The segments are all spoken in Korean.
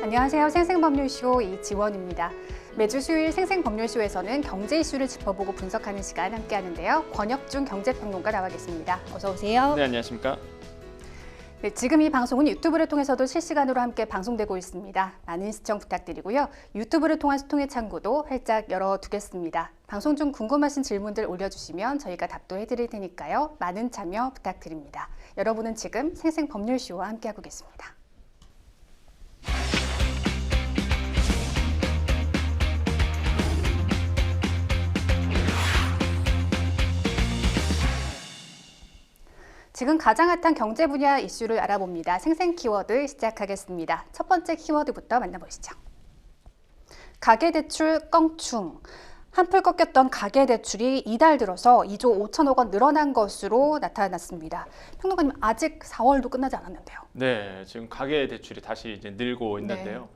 안녕하세요. 생생법률쇼 이지원입니다. 매주 수요일 생생법률쇼에서는 경제 이슈를 짚어보고 분석하는 시간 함께 하는데요. 권혁중 경제평론가 나와 계십니다. 어서 오세요. 네, 안녕하십니까. 네, 지금 이 방송은 유튜브를 통해서도 실시간으로 함께 방송되고 있습니다. 많은 시청 부탁드리고요. 유튜브를 통한 소통의 창구도 활짝 열어두겠습니다. 방송 중 궁금하신 질문들 올려주시면 저희가 답도 해드릴 테니까요. 많은 참여 부탁드립니다. 여러분은 지금 생생법률쇼와 함께하고 계십니다. 지금 가장 핫한 경제 분야 이슈를 알아봅니다. 생생 키워드 시작하겠습니다. 첫 번째 키워드부터 만나보시죠. 가계대출 껑충. 한풀 꺾였던 가계대출이 이달 들어서 2조 5천억 원 늘어난 것으로 나타났습니다. 평론가님, 아직 4월도 끝나지 않았는데요. 네, 지금 가계대출이 다시 이제 늘고 있는데요.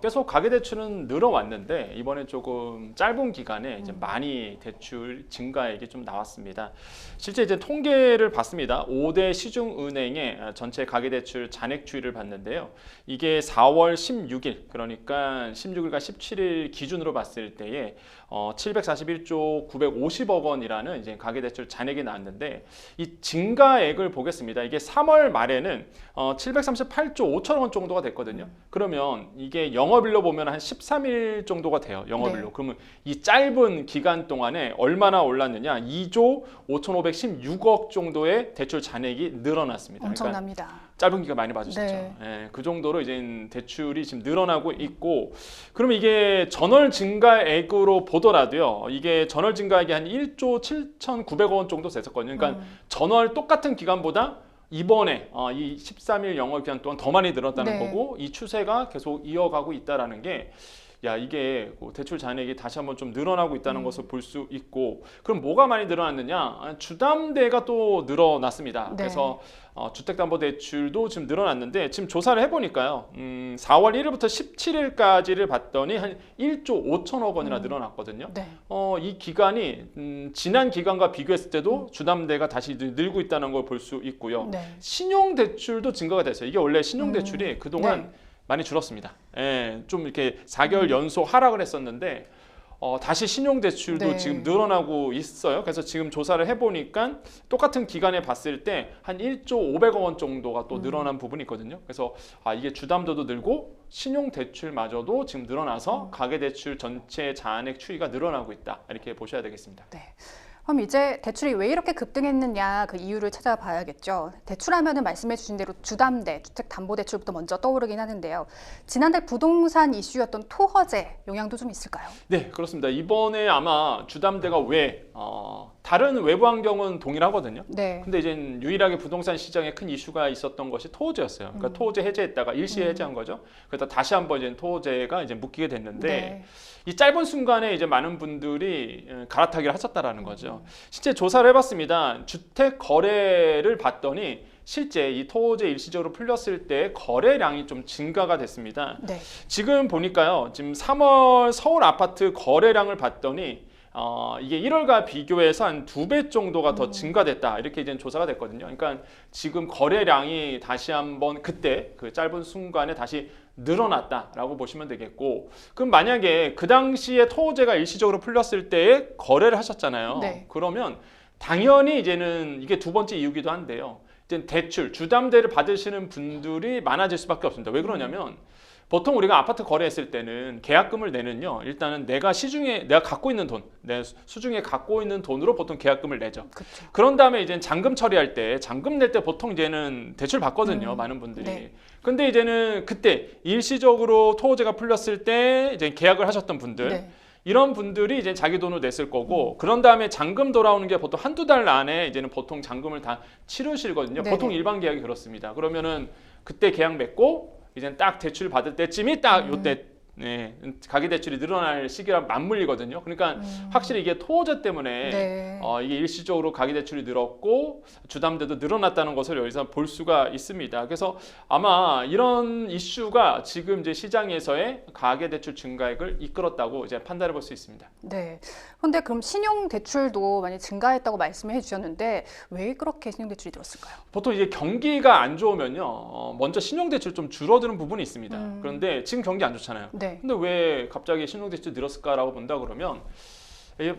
계속 가계대출은 늘어왔는데 이번에 조금 짧은 기간에 이제 많이 대출 증가액이 좀 나왔습니다. 실제 이제 통계를 봤습니다. 5대 시중은행의 전체 가계대출 잔액 추이를 봤는데요. 이게 4월 16일, 그러니까 16일과 17일 기준으로 봤을 때에 741조 950억 원이라는 이제 가계대출 잔액이 나왔는데 이 증가액을 보겠습니다. 이게 3월 말에는 738조 5천억 원 정도가 됐거든요. 그러면 이게 영업일로 보면 한 13일 정도가 돼요. 영업일로. 네. 그러면 이 짧은 기간 동안에 얼마나 올랐느냐? 2조 5,516억 정도의 대출 잔액이 늘어났습니다. 엄청납니다. 그러니까 짧은 기간 많이 봐주셨죠. 네. 예, 그 정도로 이제 대출이 지금 늘어나고 있고, 그러면 이게 전월 증가액으로 보더라도요. 이게 전월 증가액이 한 1조 7,900억 원 정도 됐었거든요. 그러니까 전월 똑같은 기간보다 이번에 이 13일 영업 기간 동안 더 많이 늘었다는 네. 거고, 이 추세가 계속 이어가고 있다라는 게, 야, 이게 대출 잔액이 다시 한번 좀 늘어나고 있다는 것을 볼 수 있고, 그럼 뭐가 많이 늘어났느냐? 주담대가 또 늘어났습니다. 네. 그래서 주택담보대출도 지금 늘어났는데, 지금 조사를 해보니까요, 4월 1일부터 17일까지를 봤더니 한 1조 5천억 원이나 늘어났거든요. 네. 이 기간이 지난 기간과 비교했을 때도 주담대가 다시 늘고 있다는 걸 볼 수 있고요. 네. 신용대출도 증가가 됐어요. 이게 원래 신용대출이 그동안 네. 많이 줄었습니다. 예, 좀 이렇게 4개월 연속 하락을 했었는데 다시 신용대출도 네. 지금 늘어나고 있어요. 그래서 지금 조사를 해보니까 똑같은 기간에 봤을 때 한 1조 500억 원 정도가 또 늘어난 부분이 있거든요. 그래서 이게 주담도도 늘고 신용대출마저도 지금 늘어나서 가계대출 전체 잔액 추이가 늘어나고 있다. 이렇게 보셔야 되겠습니다. 네. 그럼 이제 대출이 왜 이렇게 급등했느냐 그 이유를 찾아봐야겠죠. 대출하면은 말씀해 주신 대로 주담대, 주택담보대출부터 먼저 떠오르긴 하는데요. 지난달 부동산 이슈였던 토허제 영향도 좀 있을까요? 네, 그렇습니다. 이번에 아마 주담대가 왜 다른 외부 환경은 동일하거든요. 네. 근데 이제 유일하게 부동산 시장에 큰 이슈가 있었던 것이 토호제였어요. 그러니까 토호제 해제했다가 일시에 해제한 거죠. 그래서 다시 한번 이제 토호제가 이제 묶이게 됐는데 네. 이 짧은 순간에 이제 많은 분들이 갈아타기를 하셨다라는 거죠. 실제 조사를 해봤습니다. 주택 거래를 봤더니 실제 이 토호제 일시적으로 풀렸을 때 거래량이 좀 증가가 됐습니다. 네. 지금 보니까요, 지금 3월 서울 아파트 거래량을 봤더니 이게 1월과 비교해서 한 2배 정도가 더 증가됐다, 이렇게 이제 조사가 됐거든요. 그러니까 지금 거래량이 다시 한번 그때 그 짧은 순간에 다시 늘어났다라고 보시면 되겠고, 그럼 만약에 그 당시에 토호제가 일시적으로 풀렸을 때에 거래를 하셨잖아요. 네. 그러면 당연히 이제는 이게 두 번째 이유기도 한데요. 이제 대출, 주담대를 받으시는 분들이 많아질 수밖에 없습니다. 왜 그러냐면 보통 우리가 아파트 거래했을 때는 계약금을 내는요, 일단은 내가 갖고 있는 돈, 내 수중에 갖고 있는 돈으로 보통 계약금을 내죠. 그렇죠. 그런 다음에 이제 잔금 처리할 때, 잔금 낼 때 보통 이제는 대출 받거든요, 많은 분들이. 네. 근데 이제는 그때 일시적으로 토호제가 풀렸을 때 이제 계약을 하셨던 분들, 네. 이런 분들이 이제 자기 돈으로 냈을 거고, 그런 다음에 잔금 돌아오는 게 보통 한두 달 안에 이제는 보통 잔금을 다 치르시거든요. 네네. 보통 일반 계약이 그렇습니다. 그러면은 그때 계약 맺고 이제 딱 대출 받을 때쯤이 딱 요때 네, 가계 대출이 늘어날 시기랑 맞물리거든요. 그러니까 확실히 이게 토호제 때문에 네. 이게 일시적으로 가계 대출이 늘었고 주담대도 늘어났다는 것을 여기서 볼 수가 있습니다. 그래서 아마 이런 이슈가 지금 이제 시장에서의 가계 대출 증가액을 이끌었다고 이제 판단해 볼 수 있습니다. 네. 그런데 그럼 신용 대출도 많이 증가했다고 말씀해 주셨는데 왜 그렇게 신용 대출이 늘었을까요? 보통 이제 경기가 안 좋으면요, 먼저 신용대출 좀 줄어드는 부분이 있습니다. 그런데 지금 경기 안 좋잖아요. 네. 근데 왜 갑자기 신용대출 늘었을까라고 본다 그러면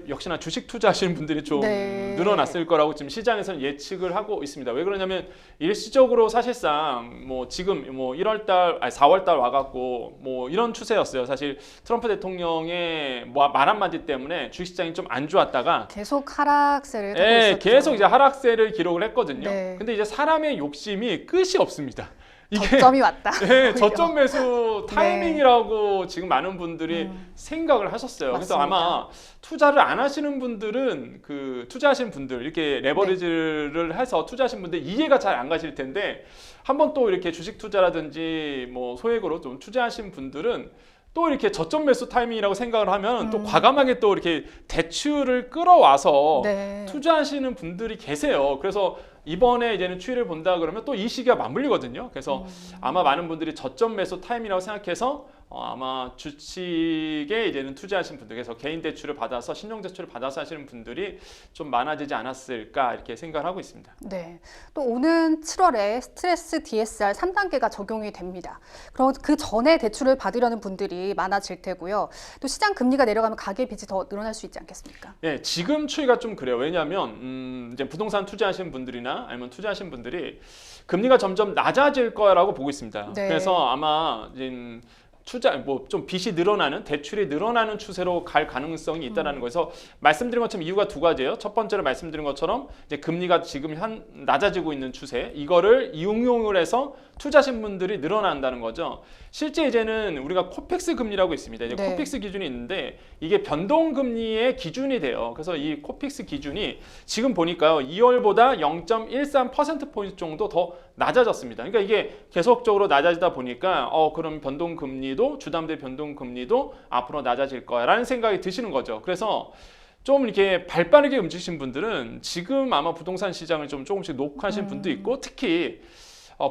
역시나 주식 투자하시는 분들이 좀 네. 늘어났을 거라고 지금 시장에서는 예측을 하고 있습니다. 왜 그러냐면 일시적으로 사실상 뭐 지금 뭐 4월달 와갖고 뭐 이런 추세였어요. 사실 트럼프 대통령의 뭐 말 한마디 때문에 주식시장이 좀 안 좋았다가 계속 하락세를 타고 예, 있었죠. 계속 이제 하락세를 기록을 했거든요. 네. 근데 이제 사람의 욕심이 끝이 없습니다. 이게 저점이 왔다. 네, 오히려. 저점 매수 타이밍이라고 지금 많은 분들이 생각을 하셨어요. 그래서 맞습니다. 아마 투자를 안 하시는 분들은 투자하시는 분들 이렇게 레버리지를 해서 투자하시는 분들 이해가 잘 안 가실 텐데 한번 또 이렇게 주식 투자라든지 뭐 소액으로 좀 투자하신 분들은 또 이렇게 저점 매수 타이밍이라고 생각을 하면 또 과감하게 또 이렇게 대출을 끌어와서 네. 투자하시는 분들이 계세요. 그래서 이번에 이제는 추이를 본다 그러면 또 이 시기가 맞물리거든요. 그래서 아마 많은 분들이 저점 매수 타임이라고 생각해서 아마 주식에 이제는 투자하신 분들, 그래서 개인 대출을 받아서 신용 대출을 받아서 하시는 분들이 좀 많아지지 않았을까 이렇게 생각을 하고 있습니다. 네. 또 오는 7월에 스트레스 DSR 3단계가 적용이 됩니다. 그럼 그 전에 대출을 받으려는 분들이 많아질 테고요. 또 시장 금리가 내려가면 가계 빚이 더 늘어날 수 있지 않겠습니까? 네, 지금 추이가 좀 그래요. 왜냐하면 이제 부동산 투자하시는 분들이나 아니면 투자하시는 분들이 금리가 점점 낮아질 거라고 보고 있습니다. 네. 그래서 아마 이제 좀 빚이 늘어나는 대출이 늘어나는 추세로 갈 가능성이 있다는 거에서 말씀드린 것처럼 이유가 두 가지예요. 첫 번째로 말씀드린 것처럼 이제 금리가 지금 낮아지고 있는 추세 이거를 이용을 해서 투자하신 분들이 늘어난다는 거죠. 실제 이제는 우리가 코픽스 금리라고 있습니다. 이제 네. 코픽스 기준이 있는데 이게 변동 금리의 기준이 돼요. 그래서 이 코픽스 기준이 지금 보니까요. 2월보다 0.13% 포인트 정도 더 낮아졌습니다. 그러니까 이게 계속적으로 낮아지다 보니까 그럼 변동 금리도 주담대 변동 금리도 앞으로 낮아질 거야라는 생각이 드시는 거죠. 그래서 좀 이렇게 발빠르게 움직이신 분들은 지금 아마 부동산 시장을 좀 조금씩 녹화하신 분도 있고 특히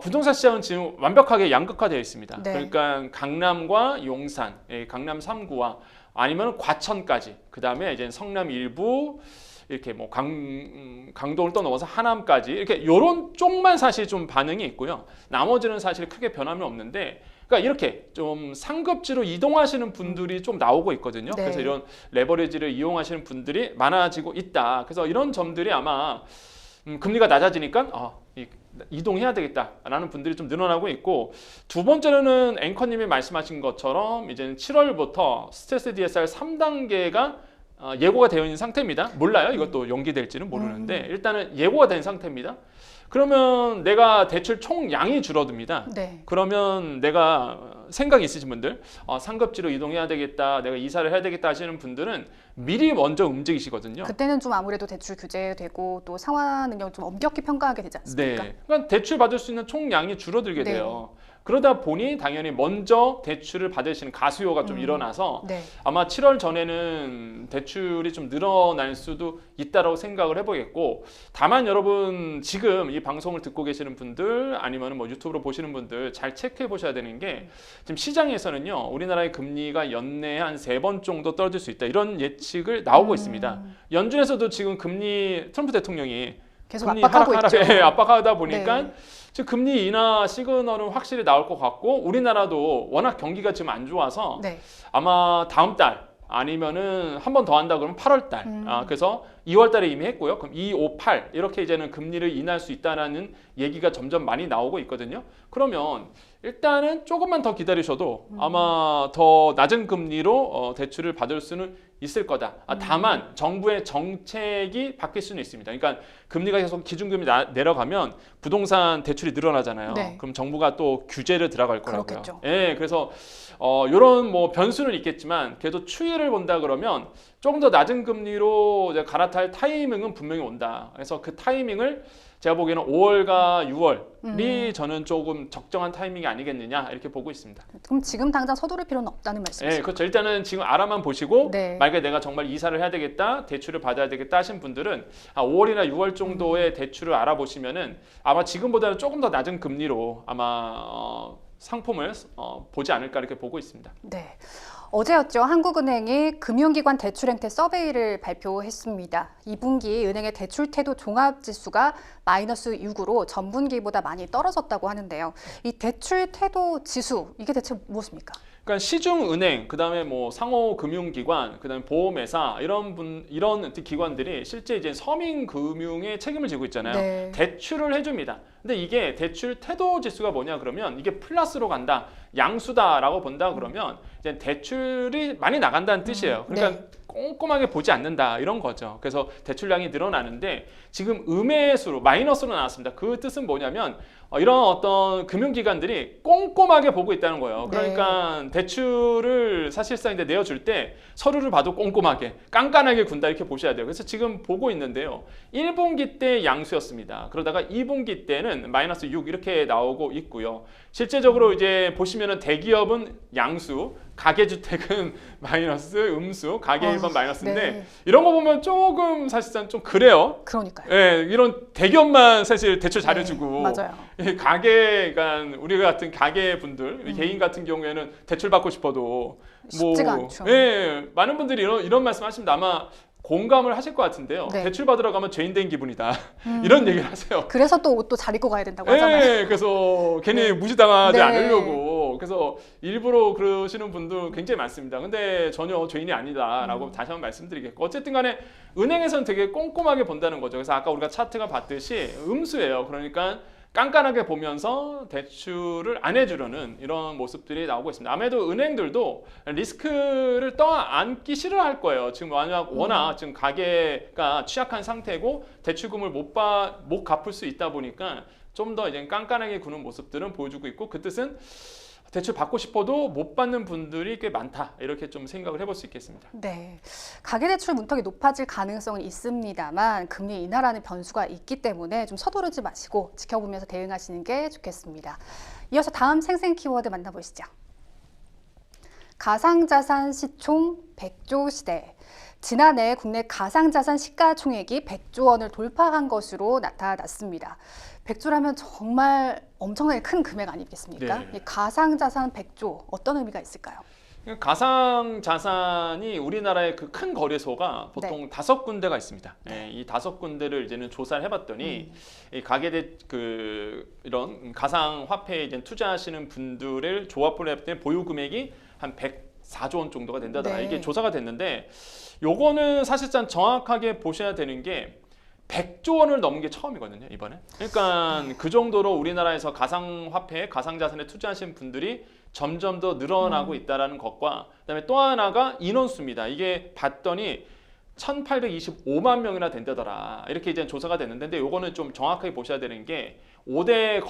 부동산 시장은 지금 완벽하게 양극화되어 있습니다. 네. 그러니까 강남과 용산, 강남 3구와 아니면 과천까지, 그 다음에 이제 성남 일부, 이렇게 뭐 강동을 떠넘어서 하남까지 이렇게 이런 쪽만 사실 좀 반응이 있고요. 나머지는 사실 크게 변함이 없는데, 그러니까 이렇게 좀 상급지로 이동하시는 분들이 좀 나오고 있거든요. 네. 그래서 이런 레버리지를 이용하시는 분들이 많아지고 있다. 그래서 이런 점들이 아마 금리가 낮아지니까 이동해야 되겠다라는 분들이 좀 늘어나고 있고, 두 번째로는 앵커님이 말씀하신 것처럼 이제는 7월부터 스트레스 DSR 3단계가 예고가 되어 있는 상태입니다. 몰라요. 이것도 연기될지는 모르는데 일단은 예고가 된 상태입니다. 그러면 내가 대출 총량이 줄어듭니다. 네. 그러면 내가 생각이 있으신 분들, 상급지로 이동해야 되겠다, 내가 이사를 해야 되겠다 하시는 분들은 미리 먼저 움직이시거든요. 그때는 좀 아무래도 대출 규제되고 또 상환 능력을 좀 엄격히 평가하게 되지 않습니까? 네. 그러니까 대출 받을 수 있는 총량이 줄어들게 네. 돼요. 그러다 보니 당연히 먼저 대출을 받으시는 가수요가 좀 일어나서 네. 아마 7월 전에는 대출이 좀 늘어날 수도 있다라고 생각을 해보겠고, 다만 여러분 지금 이 방송을 듣고 계시는 분들 아니면 뭐 유튜브로 보시는 분들 잘 체크해 보셔야 되는 게, 지금 시장에서는요 우리나라의 금리가 연내에 한 3번 정도 떨어질 수 있다 이런 예측을 나오고 있습니다. 연준에서도 지금 금리 트럼프 대통령이 계속 금리 압박하고 있죠. 압박하다 보니까 네. 지금 금리 인하 시그널은 확실히 나올 것 같고, 우리나라도 워낙 경기가 지금 안 좋아서 네. 아마 다음 달 아니면은 한 번 더 한다 그러면 8월 달. 그래서 2월 달에 이미 했고요. 그럼 2, 5, 8 이렇게 이제는 금리를 인하할 수 있다라는 얘기가 점점 많이 나오고 있거든요. 그러면 일단은 조금만 더 기다리셔도 아마 더 낮은 금리로 대출을 받을 수는 있을 거다. 다만 정부의 정책이 바뀔 수는 있습니다. 그러니까 금리가 계속 기준금리 내려가면 부동산 대출이 늘어나잖아요. 네. 그럼 정부가 또 규제를 들어갈 거라고요. 그렇겠죠. 예, 그래서 이런 뭐 변수는 있겠지만 그래도 추이를 본다 그러면 조금 더 낮은 금리로 이제 갈아탈 타이밍은 분명히 온다. 그래서 그 타이밍을 제가 보기에는 5월과 6월이 저는 조금 적정한 타이밍이 아니겠느냐 이렇게 보고 있습니다. 그럼 지금 당장 서두를 필요는 없다는 말씀이시죠? 네, 그렇죠. 일단은 지금 알아만 보시고 네. 만약에 내가 정말 이사를 해야 되겠다, 대출을 받아야 되겠다 하신 분들은 5월이나 6월 정도의 대출을 알아보시면은 아마 지금보다는 조금 더 낮은 금리로 아마 상품을 보지 않을까 이렇게 보고 있습니다. 네. 어제였죠. 한국은행이 금융기관 대출 행태 서베이를 발표했습니다. 2분기 은행의 대출 태도 종합지수가 마이너스 6으로 전분기보다 많이 떨어졌다고 하는데요. 이 대출 태도 지수, 이게 대체 무엇입니까? 그러니까 시중은행, 그다음에 뭐 상호금융기관, 그다음에 보험회사 이런 기관들이 실제 이제 서민금융에 책임을 지고 있잖아요. 네. 대출을 해줍니다. 근데 이게 대출 태도 지수가 뭐냐 그러면 이게 플러스로 간다, 양수다라고 본다 그러면 이제 대출이 많이 나간다는 뜻이에요. 그러니까 네. 꼼꼼하게 보지 않는다 이런 거죠. 그래서 대출량이 늘어나는데 지금 음해수로 마이너스로 나왔습니다. 그 뜻은 뭐냐면 이런 어떤 금융기관들이 꼼꼼하게 보고 있다는 거예요. 그러니까 대출을 사실상 이제 내어줄 때 서류를 봐도 꼼꼼하게 깐깐하게 군다 이렇게 보셔야 돼요. 그래서 지금 보고 있는데요. 1분기 때 양수였습니다. 그러다가 2분기 때는 마이너스 6 이렇게 나오고 있고요. 실제적으로 이제 보시면은 대기업은 양수, 가계주택은 마이너스, 음수, 가계 일반 마이너스인데 네. 이런 거 보면 조금 사실상 좀 그래요. 그러니까요. 예, 이런 대기업만 사실 대출 잘해주고 네, 맞아요. 이 가게, 그러니까 우리 같은 가게 분들, 개인 같은 경우에는 대출 받고 싶어도 쉽지가 않죠. 예, 많은 분들이 이런 말씀하십니다. 아마 공감을 하실 것 같은데요. 네. 대출 받으러 가면 죄인 된 기분이다. 이런 얘기를 하세요. 그래서 또 옷도 잘 입고 가야 된다고 하잖아요. 예, 그래서 괜히 무시당하지 네. 않으려고 그래서 일부러 그러시는 분들 굉장히 많습니다. 근데 전혀 죄인이 아니다라고 다시 한번 말씀드리겠고 어쨌든 간에 은행에서는 되게 꼼꼼하게 본다는 거죠. 그래서 아까 우리가 차트가 봤듯이 음수예요. 그러니까 깐깐하게 보면서 대출을 안 해주려는 이런 모습들이 나오고 있습니다. 아무래도 은행들도 리스크를 떠안기 싫어할 거예요. 지금 워낙 지금 가계가 취약한 상태고 대출금을 못 갚을 수 있다 보니까 좀 더 이제 깐깐하게 구는 모습들은 보여주고 있고 그 뜻은 대출 받고 싶어도 못 받는 분들이 꽤 많다 이렇게 좀 생각을 해볼 수 있겠습니다. 네, 가계대출 문턱이 높아질 가능성은 있습니다만 금리 인하라는 변수가 있기 때문에 좀 서두르지 마시고 지켜보면서 대응하시는 게 좋겠습니다. 이어서 다음 생생 키워드 만나보시죠. 가상자산 시총 100조 시대. 지난해 국내 가상자산 시가총액이 100조 원을 돌파한 것으로 나타났습니다. 100조라면 정말 엄청나게 큰 금액 아니겠습니까? 네. 이 가상자산 100조 어떤 의미가 있을까요? 가상 자산이 우리나라의 그 큰 거래소가 보통 5군데가 있습니다. 네, 이 5군데를 이제는 조사를 해봤더니 이 이런 가상 화폐에 이제 투자하시는 분들을 조합을 해봤더니 보유 금액이 한 104조 원 정도가 된다더라. 네. 이게 조사가 됐는데, 요거는 사실상 정확하게 보셔야 되는 게 100조 원을 넘은 게 처음이거든요, 이번에. 그러니까 그 정도로 우리나라에서 가상화폐, 가상자산에 투자하신 분들이 점점 더 늘어나고 있다는 것과 그다음에 또 하나가 인원수입니다. 이게 봤더니 1,825만 명이나 된다더라. 이렇게 이제 조사가 됐는데, 근데 요거는 좀 정확하게 보셔야 되는 게 5대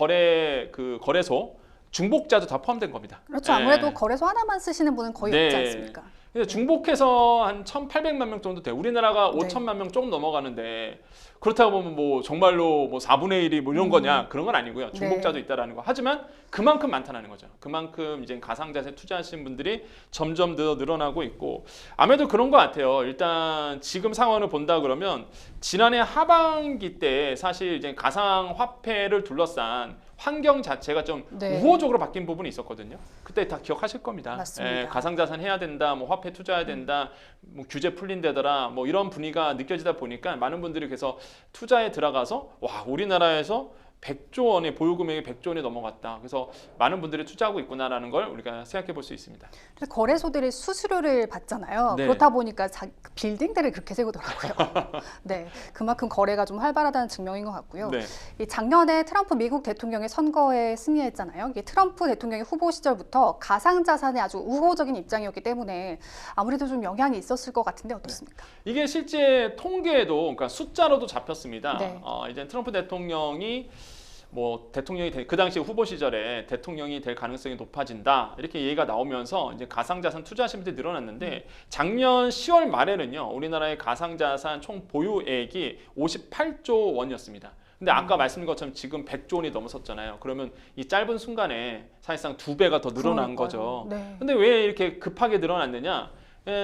거래소 중복자도 다 포함된 겁니다. 그렇죠. 아무래도 거래소 하나만 쓰시는 분은 거의 없지 않습니까? 근데 중복해서 한 1,800만 명 정도 돼요. 우리나라가 네. 5천만 명 조금 넘어가는데, 그렇다고 보면 뭐 정말로 뭐 4분의 1이 뭐 이런 거냐, 그런 건 아니고요. 중복자도 있다라는 거. 하지만 그만큼 많다는 거죠. 그만큼 이제 가상자산에 투자하신 분들이 점점 더 늘어나고 있고, 아무래도 그런 것 같아요. 일단 지금 상황을 본다 그러면 지난해 하반기 때 사실 이제 가상화폐를 둘러싼 환경 자체가 좀 우호적으로 바뀐 부분이 있었거든요. 그때 다 기억하실 겁니다. 맞습니다. 가상자산 해야 된다, 뭐 화폐 투자해야 된다, 뭐 규제 풀린다더라, 뭐 이런 분위기가 느껴지다 보니까 많은 분들이 그래서 투자에 들어가서 와, 우리나라에서 100조 원의 보유 금액이 100조 원이 넘어갔다. 그래서 많은 분들이 투자하고 있구나라는 걸 우리가 생각해 볼 수 있습니다. 거래소들이 수수료를 받잖아요. 네. 그렇다 보니까 빌딩들을 그렇게 세우더라고요. 네, 그만큼 거래가 좀 활발하다는 증명인 것 같고요. 네. 이 작년에 트럼프 미국 대통령이 선거에 승리했잖아요. 이게 트럼프 대통령의 후보 시절부터 가상자산에 아주 우호적인 입장이었기 때문에 아무래도 좀 영향이 있었을 것 같은데 어떻습니까? 이게 실제 통계에도, 그러니까 숫자로도 잡혔습니다. 네. 이제 트럼프 대통령이 그 당시 후보 시절에 대통령이 될 가능성이 높아진다, 이렇게 얘기가 나오면서 이제 가상자산 투자하시는 분들이 늘어났는데, 작년 10월 말에는요 우리나라의 가상자산 총 보유액이 58조 원이었습니다. 근데 아까 말씀드린 것처럼 지금 100조 원이 넘어섰잖아요. 그러면 이 짧은 순간에 사실상 2배가 더 늘어난 거죠. 네. 근데 왜 이렇게 급하게 늘어났느냐?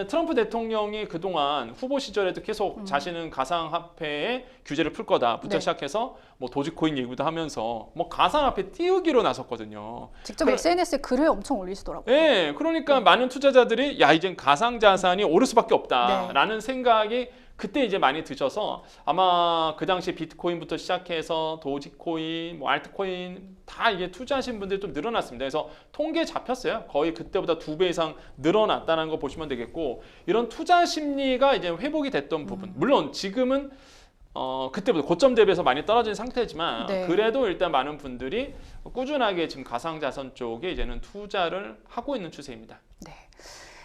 트럼프 대통령이 그동안 후보 시절에도 계속 자신은 가상화폐의 규제를 풀 거다부터 네. 시작해서 뭐 도지코인 얘기도 하면서 뭐 가상화폐 띄우기로 나섰거든요. 직접 SNS에 글을 엄청 올리시더라고요. 네, 그러니까 많은 투자자들이 야 이젠 가상자산이 오를 수밖에 없다라는 생각이 그때 이제 많이 드셔서 아마 그 당시 비트코인부터 시작해서 도지코인, 뭐 알트코인 다 이게 투자하신 분들이 좀 늘어났습니다. 그래서 통계 잡혔어요. 거의 그때보다 2배 이상 늘어났다는 거 보시면 되겠고 이런 투자 심리가 이제 회복이 됐던 부분. 물론 지금은 그때보다 고점 대비해서 많이 떨어진 상태지만 네. 그래도 일단 많은 분들이 꾸준하게 지금 가상자산 쪽에 이제는 투자를 하고 있는 추세입니다. 네.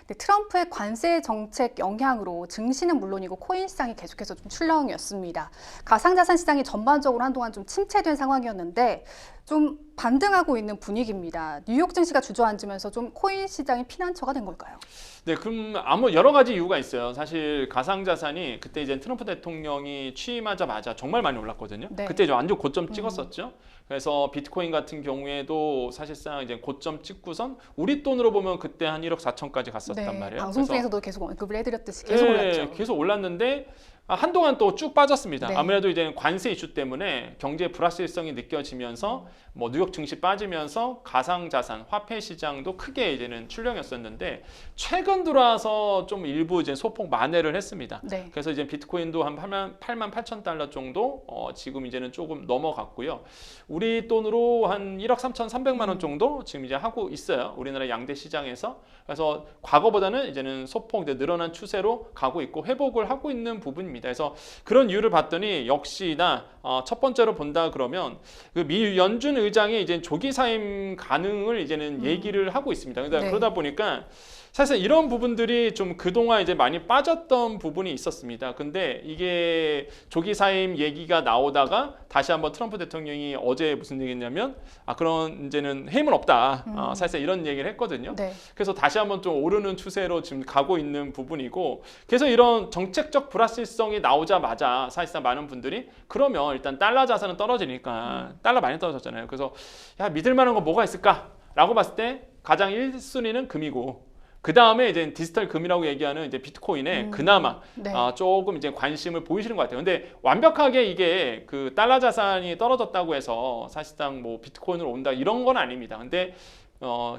근데 트럼프의 관세 정책 영향으로 증시는 물론이고 코인 시장이 계속해서 좀 출렁이었습니다. 가상자산 시장이 전반적으로 한동안 좀 침체된 상황이었는데 좀 반등하고 있는 분위기입니다. 뉴욕 증시가 주저앉으면서 좀 코인 시장이 피난처가 된 걸까요? 네, 그럼 아무 여러 가지 이유가 있어요. 사실 가상자산이 그때 이제 트럼프 대통령이 취임하자마자 정말 많이 올랐거든요. 네. 그때 이제 완전 고점 찍었었죠. 그래서 비트코인 같은 경우에도 사실상 이제 고점 찍고선 우리 돈으로 보면 그때 한 1억 4천까지 갔었단 말이에요. 방송 그래서 중에서도 계속 언급을 해드렸듯이 계속 올랐죠. 계속 올랐는데 한동안 또 쭉 빠졌습니다. 네. 아무래도 이제 관세 이슈 때문에 경제 불확실성이 느껴지면서 뭐 뉴욕 증시 빠지면서 가상자산, 화폐 시장도 크게 이제는 출렁였었는데 최근 들어와서 좀 일부 이제 소폭 만회를 했습니다. 네. 그래서 이제 비트코인도 한 8만 8천 달러 정도 지금 이제는 조금 넘어갔고요. 우리 돈으로 한 1억 3,300만 원 정도 지금 이제 하고 있어요. 우리나라 양대 시장에서. 그래서 과거보다는 이제는 소폭 이제 늘어난 추세로 가고 있고 회복을 하고 있는 부분입니다. 그래서 그런 이유를 봤더니 역시나 첫 번째로 본다 그러면 그 미 연준 의장이 이제 조기 사임 가능을 이제는 얘기를 하고 있습니다. 네. 그러다 보니까 사실 이런 부분들이 좀 그동안 이제 많이 빠졌던 부분이 있었습니다. 근데 이게 조기 사임 얘기가 나오다가 다시 한번 트럼프 대통령이 어제 무슨 얘기했냐면 그런 이제는 해임은 없다. 사실 이런 얘기를 했거든요. 네. 그래서 다시 한번 좀 오르는 추세로 지금 가고 있는 부분이고 그래서 이런 정책적 불확실성이 나오자마자 사실상 많은 분들이 그러면 일단 달러 자산은 떨어지니까 달러 많이 떨어졌잖아요. 그래서 야 믿을 만한 건 뭐가 있을까라고 봤을 때 가장 1순위는 금이고 그 다음에 이제 디지털 금이라고 얘기하는 이제 비트코인에 그나마 네. 조금 이제 관심을 보이시는 것 같아요. 근데 완벽하게 이게 그 달러 자산이 떨어졌다고 해서 사실상 뭐 비트코인으로 온다 이런 건 아닙니다. 근데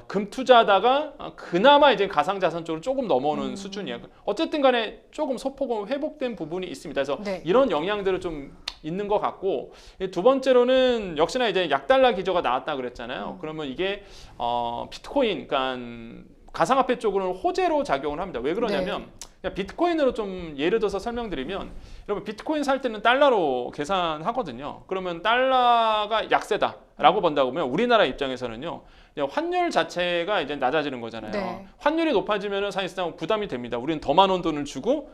금 투자하다가 그나마 이제 가상자산 쪽으로 조금 넘어오는 수준이에요. 어쨌든 간에 조금 소폭은 회복된 부분이 있습니다. 그래서 네. 이런 영향들은 좀 있는 것 같고 두 번째로는 역시나 이제 약달러 기조가 나왔다 그랬잖아요. 그러면 이게 비트코인, 그러니까 가상화폐 쪽으로는 호재로 작용을 합니다. 왜 그러냐면 그냥 비트코인으로 좀 예를 들어서 설명드리면 여러분 비트코인 살 때는 달러로 계산하거든요. 그러면 달러가 약세다라고 본다고 하면 우리나라 입장에서는요. 환율 자체가 이제 낮아지는 거잖아요. 네. 환율이 높아지면 사실상 부담이 됩니다. 우리는 더 많은 돈을 주고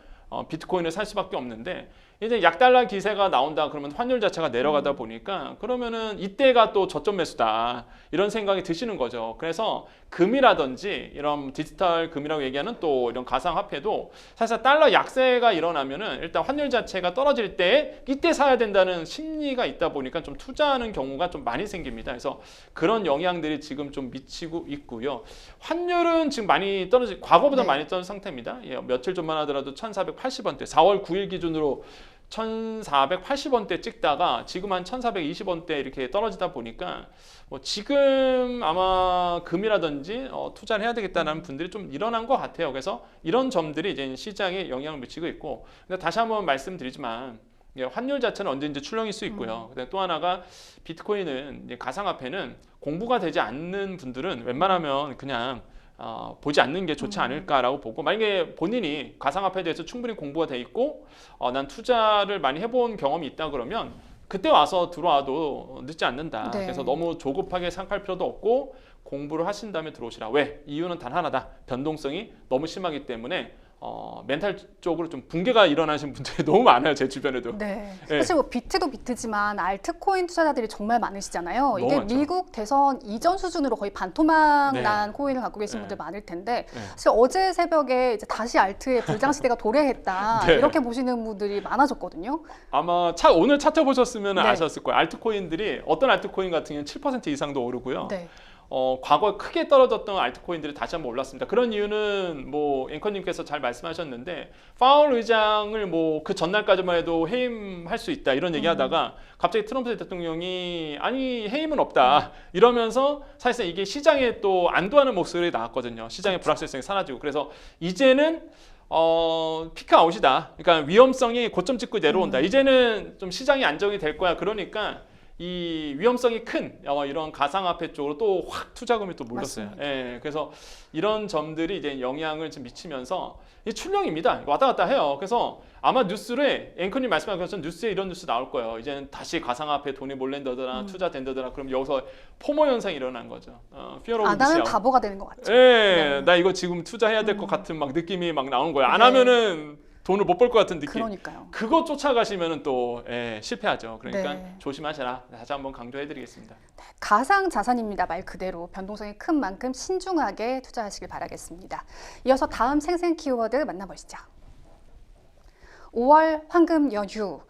비트코인을 살 수밖에 없는데 이제 약달러 기세가 나온다 그러면 환율 자체가 내려가다 보니까 그러면은 이때가 또 저점 매수다 이런 생각이 드시는 거죠. 그래서 금이라든지 이런 디지털 금이라고 얘기하는 또 이런 가상화폐도 사실 달러 약세가 일어나면은 일단 환율 자체가 떨어질 때 이때 사야 된다는 심리가 있다 보니까 좀 투자하는 경우가 좀 많이 생깁니다. 그래서 그런 영향들이 지금 좀 미치고 있고요. 환율은 지금 많이 떨어지 과거보다 네. 많이 떨어진 상태입니다. 며칠 전만 하더라도 1,480원대 4월 9일 기준으로 1,480원대 찍다가 지금 한 1,420원대 이렇게 떨어지다 보니까 뭐 지금 아마 금이라든지 투자를 해야 되겠다는 분들이 좀 일어난 것 같아요. 그래서 이런 점들이 이제 시장에 영향을 미치고 있고 근데 다시 한번 말씀드리지만 환율 자체는 언제든지 출렁일 수 있고요. 그다음에 또 하나가 비트코인은 이제 가상화폐는 공부가 되지 않는 분들은 웬만하면 그냥 보지 않는 게 좋지 않을까라고 보고 만약에 본인이 가상화폐에 대해서 충분히 공부가 돼 있고 난 투자를 많이 해본 경험이 있다 그러면 그때 와서 들어와도 늦지 않는다. 네. 그래서 너무 조급하게 생각할 필요도 없고 공부를 하신 다음에 들어오시라. 왜? 이유는 단 하나다. 변동성이 너무 심하기 때문에 멘탈적으로 좀 붕괴가 일어나신 분들이 너무 많아요. 제 주변에도. 네. 네. 사실 뭐 비트도 비트지만 알트코인 투자자들이 정말 많으시잖아요. 너무 이게 많죠. 미국 대선 이전 수준으로 거의 반토막 네. 난 코인을 갖고 계신 네. 분들 많을 텐데 네. 사실 어제 새벽에 이제 다시 알트의 불장 시대가 도래했다 네. 이렇게 보시는 분들이 많아졌거든요. 아마 오늘 차트 보셨으면 네. 아셨을 거예요. 알트코인들이 어떤 알트코인 같은 경우는 7% 이상도 오르고요. 네. 과거에 크게 떨어졌던 알트코인들이 다시 한번 올랐습니다. 그런 이유는 뭐 앵커님께서 잘 말씀하셨는데 파월 의장을 뭐 그 전날까지만 해도 해임할 수 있다 이런 얘기하다가 갑자기 트럼프 대통령이 아니 해임은 없다 이러면서 사실상 이게 시장에 또 안도하는 목소리가 나왔거든요. 시장의 불확실성이 사라지고 그래서 이제는 피크 아웃이다. 그러니까 위험성이 고점 찍고 내려온다. 이제는 좀 시장이 안정이 될 거야. 그러니까 이 위험성이 큰 이런 가상화폐 쪽으로 또 확 투자금이 또 몰렸어요. 맞습니다. 예, 그래서 이런 점들이 이제 영향을 좀 미치면서 이 출렁입니다. 왔다 갔다 해요. 그래서 아마 뉴스에 앵커님 말씀하신 것처럼 뉴스에 이런 뉴스 나올 거예요. 이제는 다시 가상화폐 돈이 몰린다더라, 투자된다더라. 그럼 여기서 포모 현상이 일어난 거죠. Fear of 아, 나는 missing out. 바보가 되는 것 같죠. 예, 네. 나 이거 지금 투자해야 될 것 같은 막 느낌이 막 나오는 거예요. 안 네. 하면은 돈을 못 벌 것 같은 느낌. 그러니까요. 그거 쫓아가시면은 또 실패하죠. 그러니까 네. 조심하셔라. 다시 한번 강조해드리겠습니다. 가상 자산입니다. 말 그대로 변동성이 큰 만큼 신중하게 투자하시길 바라겠습니다. 이어서 다음 생생 키워드 만나보시죠. 5월 황금 연휴.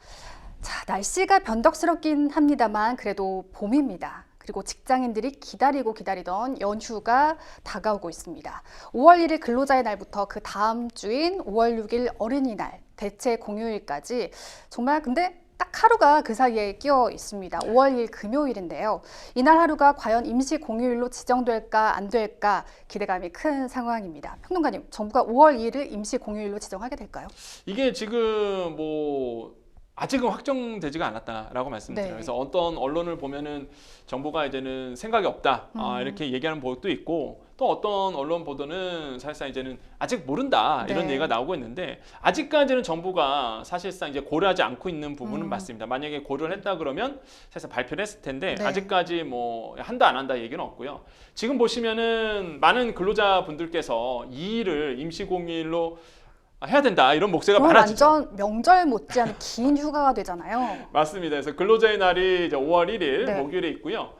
자, 날씨가 변덕스럽긴 합니다만 그래도 봄입니다. 그리고 직장인들이 기다리던 연휴가 다가오고 있습니다. 5월 1일 근로자의 날부터 그 다음 주인 5월 6일 어린이날, 대체 공휴일까지 정말 근데 딱 하루가 그 사이에 끼어 있습니다. 5월 2일 금요일인데요. 이날 하루가 과연 임시 공휴일로 지정될까 안 될까 기대감이 큰 상황입니다. 평론가님, 정부가 5월 2일을 임시 공휴일로 지정하게 될까요? 이게 지금 뭐 아직은 확정되지가 않았다라고 말씀드려요. 네. 그래서 어떤 언론을 보면은 정부가 이제는 생각이 없다 이렇게 얘기하는 보도도 있고 또 어떤 언론 보도는 사실상 이제는 아직 모른다 이런 네. 얘기가 나오고 있는데 아직까지는 정부가 사실상 이제 고려하지 않고 있는 부분은 맞습니다. 만약에 고려를 했다 그러면 사실상 발표를 했을 텐데 네. 아직까지 뭐 한다 안 한다 얘기는 없고요. 지금 보시면은 많은 근로자분들께서 이 일을 임시공휴일로 해야 된다 이런 목소리가 그건 많아지죠. 완전 명절 못지않은 긴 휴가가 되잖아요. 맞습니다. 그래서 근로자의 날이 이제 5월 1일 네. 목요일에 있고요.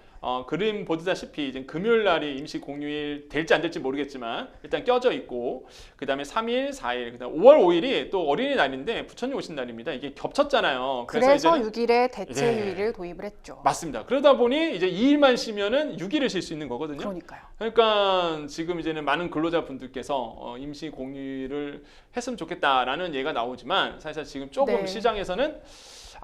그림 보다시피 이제 금요일 날이 임시 공휴일 될지 안 될지 모르겠지만 일단 껴져 있고 그다음에 3일, 4일, 그다음 5월 5일이 또 어린이날인데 부처님 오신 날입니다. 이게 겹쳤잖아요. 그래서 이제는 6일에 대체 네. 휴일을 도입을 했죠. 맞습니다. 그러다 보니 이제 2일만 쉬면은 6일을 쉴 수 있는 거거든요. 그러니까요. 그러니까 지금 이제는 많은 근로자분들께서 임시 공휴일을 했으면 좋겠다라는 얘기가 나오지만 사실 지금 조금 네. 시장에서는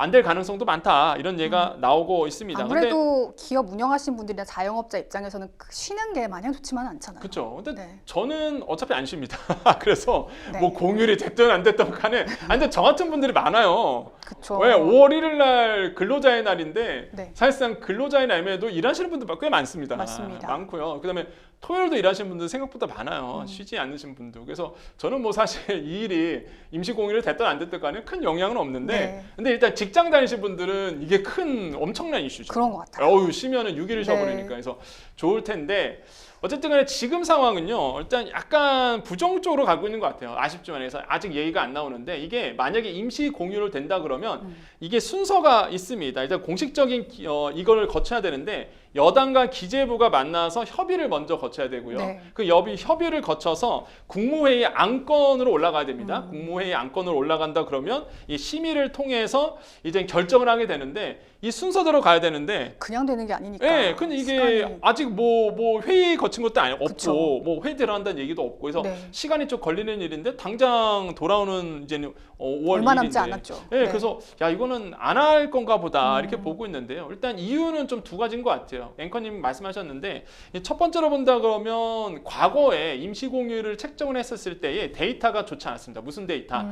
안 될 가능성도 많다 이런 얘기가 나오고 있습니다. 아무래도 기업 운영하신 분들이나 자영업자 입장에서는 쉬는 게 마냥 좋지만은 않잖아요. 그렇죠. 근데 네. 저는 어차피 안 쉽니다. 그래서 네. 뭐 공휴일이 됐든 안 됐든 간에 근데 저 같은 분들이 많아요. 그렇죠. 왜 5월 1일 날 근로자의 날인데 네. 사실상 근로자의 날에도 일하시는 분들 꽤 많습니다. 맞습니다. 많고요. 그다음에 토요일도 일하시는 분들 생각보다 많아요. 쉬지 않으신 분도. 그래서 저는 뭐 사실 이 일이 임시 공휴일 됐든 안 됐든 간에 큰 영향은 없는데 네. 근데 일단 직장 다니시는 분들은 이게 큰 엄청난 이슈죠. 그런 것 같아요. 어우 쉬면은 6일을 쉬어버리니까 네. 그래서 좋을 텐데 어쨌든 간에 지금 상황은요 일단 약간 부정적으로 가고 있는 것 같아요. 아쉽지만 해서 아직 얘기가 안 나오는데 이게 만약에 임시 공휴를 된다 그러면 이게 순서가 있습니다. 일단 공식적인 이걸 거쳐야 되는데 여당과 기재부가 만나서 협의를 먼저 거쳐야 되고요. 네. 그 협의를 거쳐서 국무회의 안건으로 올라가야 됩니다. 국무회의 안건으로 올라간다 그러면 이 심의를 통해서 이제 결정을 하게 되는데 이 순서대로 가야 되는데 그냥 되는 게 아니니까. 네, 근데 이게 시간이- 아직 뭐 회의 거친 것도 없고 그쵸. 뭐 회의 들어간다는 얘기도 없고 그래서 네. 시간이 좀 걸리는 일인데 당장 돌아오는 이제는 5월 얼마 2일인데 남지 않았죠. 네, 네. 그래서 야 이거는 안 할 건가 보다 이렇게 보고 있는데요. 일단 이유는 좀 두 가지인 것 같아요. 앵커님 말씀하셨는데 이첫 번째로 본다 그러면 과거에 임시공휴일을 책정을 했었을 때의 데이터가 좋지 않았습니다. 무슨 데이터?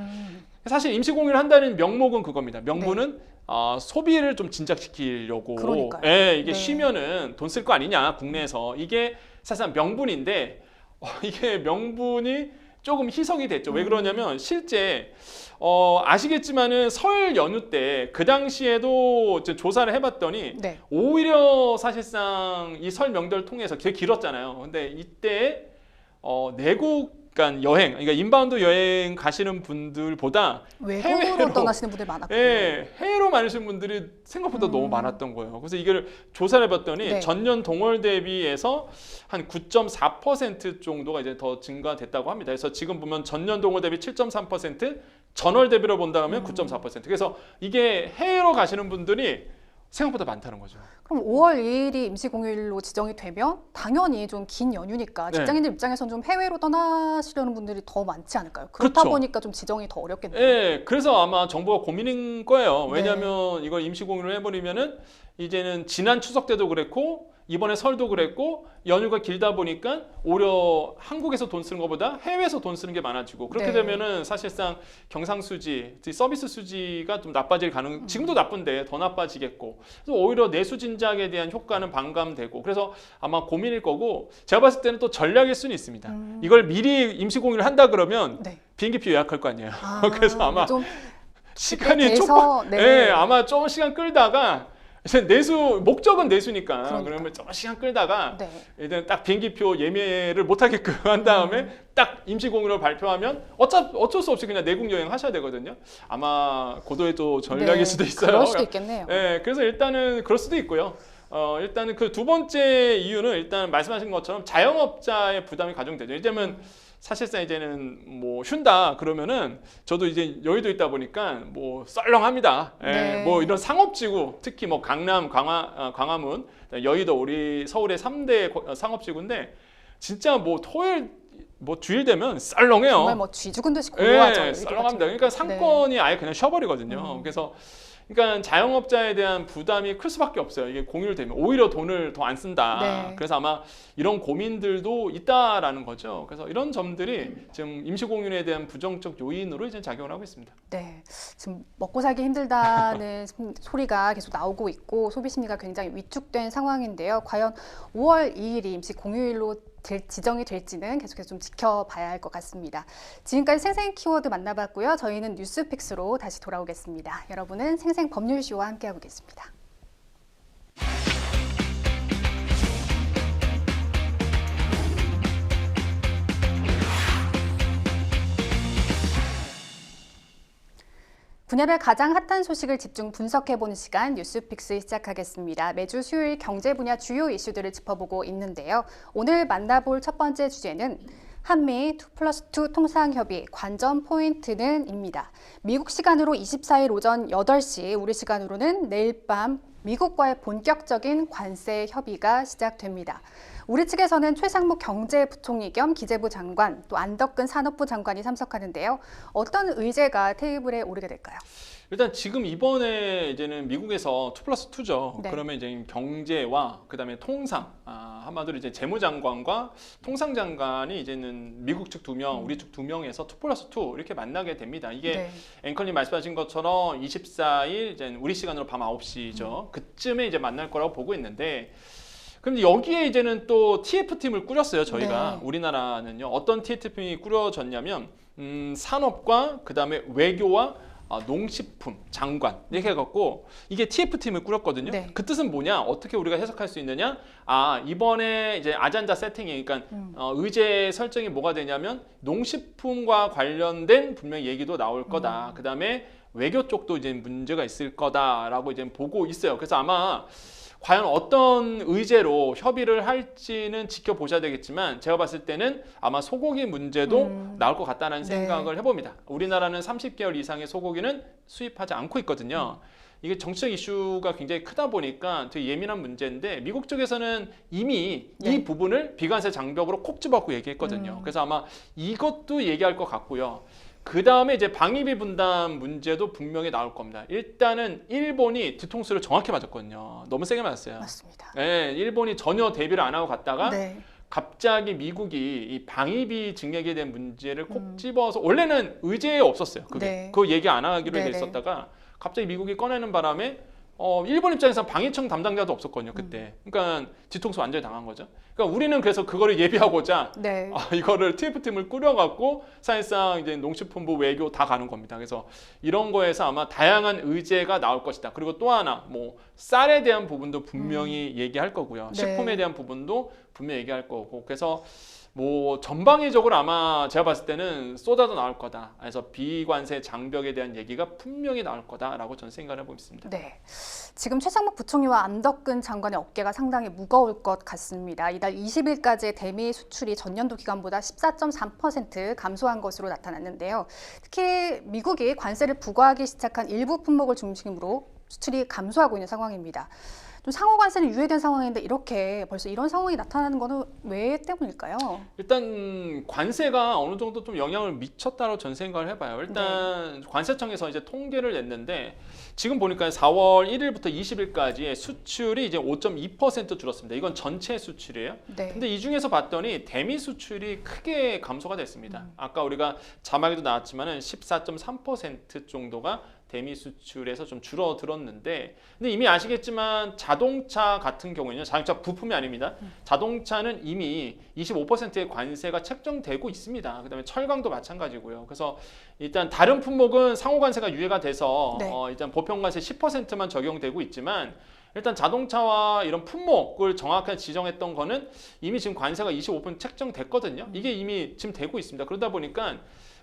사실 임시공휴를 한다는 명목은 그겁니다. 명분은 소비를 좀 진작시키려고. 그러니까요. 예, 이게 네. 쉬면은 돈 쓸 거 아니냐 국내에서 이게 사실상 명분인데 이게 명분이 조금 희석이 됐죠. 왜 그러냐면 실제 아시겠지만은 설 연휴 때 그 당시에도 이제 조사를 해봤더니 네. 오히려 사실상 이 설 명절 통해서 되게 길었잖아요. 근데 이때 내국 그러니까 여행, 그러니까 인바운드 여행 가시는 분들보다 외국으로 해외로 떠나시는 분들이 많았군요. 예, 해외로 많으신 분들이 생각보다 너무 많았던 거예요. 그래서 이걸 조사를 해봤더니 네. 전년 동월 대비해서 한 9.4% 정도가 이제 더 증가됐다고 합니다. 그래서 지금 보면 전년 동월 대비 7.3%, 전월 대비로 본다 하면 9.4%. 그래서 이게 해외로 가시는 분들이 생각보다 많다는 거죠. 그럼 5월 2일이 임시공휴일로 지정이 되면 당연히 좀 긴 연휴니까 네. 직장인들 입장에서는 좀 해외로 떠나시려는 분들이 더 많지 않을까요? 그렇다 그렇죠. 보니까 좀 지정이 더 어렵겠네요. 예, 그래서 아마 정부가 고민인 거예요. 왜냐하면 이걸 임시공휴일로 해버리면은 이제는 지난 추석 때도 그랬고 이번에 설도 그랬고 연휴가 길다 보니까 오히려 한국에서 돈 쓰는 것보다 해외에서 돈 쓰는 게 많아지고 그렇게 네. 되면은 사실상 경상수지, 서비스 수지가 좀 나빠질 지금도 나쁜데 더 나빠지겠고 그래서 오히려 내수 진작에 대한 효과는 반감되고 그래서 아마 고민일 거고 제가 봤을 때는 또 전략일 수는 있습니다. 이걸 미리 임시공휴일 한다 그러면 네. 비행기표 예약할 거 아니에요. 그래서 아마 좀 시간이 돼서, 조금, 네. 아마 좀 시간 끌다가 이제 목적은 내수니까 그러니까. 그러면 좀 시간 끌다가 네. 일단 딱 비행기표 예매를 못 하게끔 한 다음에 딱 임시공휴일을 발표하면 어쩔 수 없이 그냥 내국 여행 하셔야 되거든요. 아마 고도의 또 전략일 네, 수도 있어요. 그럴 수도 있겠네요. 네, 그래서 일단은 그럴 수도 있고요. 일단은 그 두 번째 이유는 일단 말씀하신 것처럼 자영업자의 부담이 가중되죠. 왜냐면 사실상 이제는 뭐 쉰다 그러면은 저도 이제 여의도 있다 보니까 뭐 썰렁합니다. 네. 뭐 이런 상업지구 특히 뭐 강남, 광화문, 여의도 우리 서울의 3대 상업지구인데 진짜 뭐 토요일 뭐 주일 되면 썰렁해요. 정말 뭐 쥐 죽은 듯이 고요하죠. 네, 여의도 썰렁합니다. 같은 그러니까 경우는. 상권이 아예 그냥 쉬어버리거든요. 그래서 그러니까 자영업자에 대한 부담이 클 수밖에 없어요. 이게 공휴일되면 오히려 돈을 더 안 쓴다. 네. 그래서 아마 이런 고민들도 있다라는 거죠. 그래서 이런 점들이 지금 임시공휴일에 대한 부정적 요인으로 이제 작용을 하고 있습니다. 네, 지금 먹고 살기 힘들다는 소리가 계속 나오고 있고 소비 심리가 굉장히 위축된 상황인데요. 과연 5월 2일이 임시 공휴일로 지정이 될지는 계속해서 좀 지켜봐야 할 것 같습니다. 지금까지 생생 키워드 만나봤고요. 저희는 뉴스픽스로 다시 돌아오겠습니다. 여러분은 생생 법률쇼와 함께하고 계십니다. 분야별 가장 핫한 소식을 집중 분석해보는 시간 뉴스픽스 시작하겠습니다. 매주 수요일 경제 분야 주요 이슈들을 짚어보고 있는데요. 오늘 만나볼 첫 번째 주제는 한미 2+2 통상협의 관전 포인트는입니다. 미국 시간으로 24일 오전 8시, 우리 시간으로는 내일 밤 미국과의 본격적인 관세 협의가 시작됩니다. 우리 측에서는 최상무 경제부총리 겸 기재부 장관, 또 안덕근 산업부 장관이 참석하는데요. 어떤 의제가 테이블에 오르게 될까요? 일단 지금 이번에 이제는 미국에서 2+2죠. 네. 그러면 이제 경제와 그다음에 통상, 한마디로 이제 재무장관과 통상장관이 이제는 미국 측 2명, 우리 측 2명에서 2+2 이렇게 만나게 됩니다. 이게 네. 앵커님 말씀하신 것처럼 24일 이제 우리 시간으로 밤 9시죠. 그쯤에 이제 만날 거라고 보고 있는데. 그런데 여기에 이제는 또 TF팀을 꾸렸어요. 저희가 네. 우리나라는요. 어떤 TF팀이 꾸려졌냐면 산업과 그다음에 외교와 농식품 장관 이렇게 해갖고 이게 TF팀을 꾸렸거든요. 네. 그 뜻은 뭐냐? 어떻게 우리가 해석할 수 있느냐? 이번에 이제 아젠다 세팅이 그러니까 의제 설정이 뭐가 되냐면 농식품과 관련된 분명 얘기도 나올 거다. 그다음에 외교 쪽도 이제 문제가 있을 거다라고 이제 보고 있어요. 그래서 아마 과연 어떤 의제로 협의를 할지는 지켜보셔야 되겠지만 제가 봤을 때는 아마 소고기 문제도 나올 것 같다는 네. 생각을 해봅니다. 우리나라는 30개월 이상의 소고기는 수입하지 않고 있거든요. 이게 정치적 이슈가 굉장히 크다 보니까 되게 예민한 문제인데 미국 쪽에서는 이미 네. 이 부분을 비관세 장벽으로 콕 집어갖고 얘기했거든요. 그래서 아마 이것도 얘기할 것 같고요. 그 다음에 이제 방위비 분담 문제도 분명히 나올 겁니다. 일단은 일본이 뒤통수를 정확히 맞았거든요. 너무 세게 맞았어요. 맞습니다. 네, 일본이 전혀 대비를 안 하고 갔다가 네. 갑자기 미국이 이 방위비 증액에 대한 문제를 콕 집어서 원래는 의제에 없었어요. 그게 네. 그 얘기 안 하기로 네네. 했었다가 갑자기 미국이 꺼내는 바람에 일본 입장에서 방위청 담당자도 없었거든요. 그때. 그러니까 뒤통수 완전히 당한 거죠. 그러니까 우리는 그래서 그거를 예비하고자 네. 이거를 TF팀을 꾸려갖고 사실상 이제 농식품부 외교 다 가는 겁니다. 그래서 이런 거에서 아마 다양한 의제가 나올 것이다. 그리고 또 하나 뭐 쌀에 대한 부분도 분명히 얘기할 거고요. 네. 식품에 대한 부분도 분명히 얘기할 거고. 그래서 뭐 전방위적으로 아마 제가 봤을 때는 쏟아져 나올 거다. 그래서 비관세 장벽에 대한 얘기가 분명히 나올 거다라고 저는 생각을 해보고 있습니다. 네. 지금 최상목 부총리와 안덕근 장관의 어깨가 상당히 무거울 것 같습니다. 이달 20일까지의 대미 수출이 전년도 기간보다 14.3% 감소한 것으로 나타났는데요. 특히 미국이 관세를 부과하기 시작한 일부 품목을 중심으로 수출이 감소하고 있는 상황입니다. 좀 상호 관세는 유예된 상황인데 이렇게 벌써 이런 상황이 나타나는 것은 왜 때문일까요? 일단 관세가 어느 정도 좀 영향을 미쳤다고 전 생각을 해봐요. 일단 관세청에서 이제 통계를 냈는데 지금 보니까 4월 1일부터 20일까지의 수출이 이제 5.2% 줄었습니다. 이건 전체 수출이에요. 네. 근데 이 중에서 봤더니 대미 수출이 크게 감소가 됐습니다. 아까 우리가 자막에도 나왔지만은 14.3% 정도가 대미 수출에서 좀 줄어들었는데, 근데 이미 아시겠지만 자동차 같은 경우에는 자동차 부품이 아닙니다. 자동차는 이미 25%의 관세가 책정되고 있습니다. 그다음에 철강도 마찬가지고요. 그래서 일단 다른 품목은 상호 관세가 유예가 돼서 네. 일단 보편 관세 10%만 적용되고 있지만, 일단 자동차와 이런 품목을 정확하게 지정했던 거는 이미 지금 관세가 25% 책정됐거든요. 이게 이미 지금 되고 있습니다. 그러다 보니까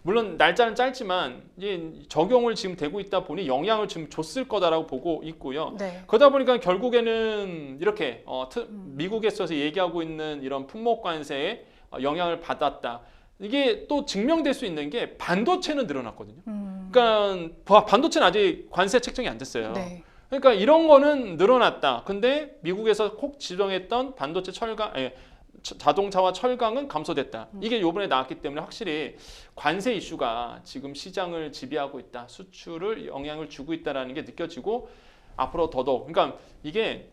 물론 날짜는 짧지만 이제 적용을 지금 되고 있다 보니 영향을 지금 줬을 거다라고 보고 있고요. 네. 그러다 보니까 결국에는 이렇게 미국에서 얘기하고 있는 이런 품목 관세에 영향을 받았다. 이게 또 증명될 수 있는 게 반도체는 늘어났거든요. 그러니까 반도체는 아직 관세 책정이 안 됐어요. 네. 그러니까 이런 거는 늘어났다. 근데 미국에서 꼭 지정했던 반도체 자동차와 철강은 감소됐다. 이게 요번에 나왔기 때문에 확실히 관세 이슈가 지금 시장을 지배하고 있다. 수출을 영향을 주고 있다는 게 느껴지고 앞으로 더더욱. 그러니까 이게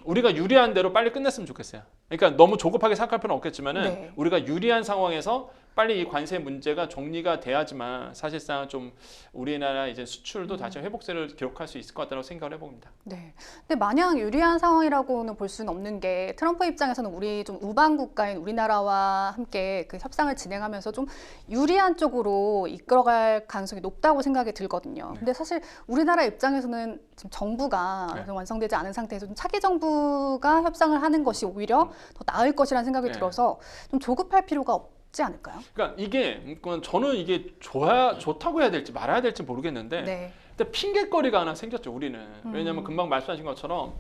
우리가 유리한 대로 빨리 끝냈으면 좋겠어요. 그러니까 너무 조급하게 생각할 필요는 없겠지만은 네. 우리가 유리한 상황에서 빨리 이 관세 문제가 정리가 돼야지만 사실상 좀 우리나라 이제 수출도 다시 회복세를 기록할 수 있을 것 같다고 생각을 해봅니다. 네. 근데 마냥 유리한 상황이라고는 볼 수는 없는 게 트럼프 입장에서는 우리 좀 우방 국가인 우리나라와 함께 그 협상을 진행하면서 좀 유리한 쪽으로 이끌어갈 가능성이 높다고 생각이 들거든요. 네. 근데 사실 우리나라 입장에서는 지금 정부가 네. 완성되지 않은 상태에서 좀 차기 정부가 협상을 하는 것이 오히려 더 나을 것이라는 생각이 네. 들어서 좀 조급할 필요가 없지 않을까요? 그러니까 이게 저는 이게 좋다고 해야 될지 말아야 될지 모르겠는데 네. 근데 핑계거리가 하나 생겼죠, 우리는. 왜냐하면 금방 말씀하신 것처럼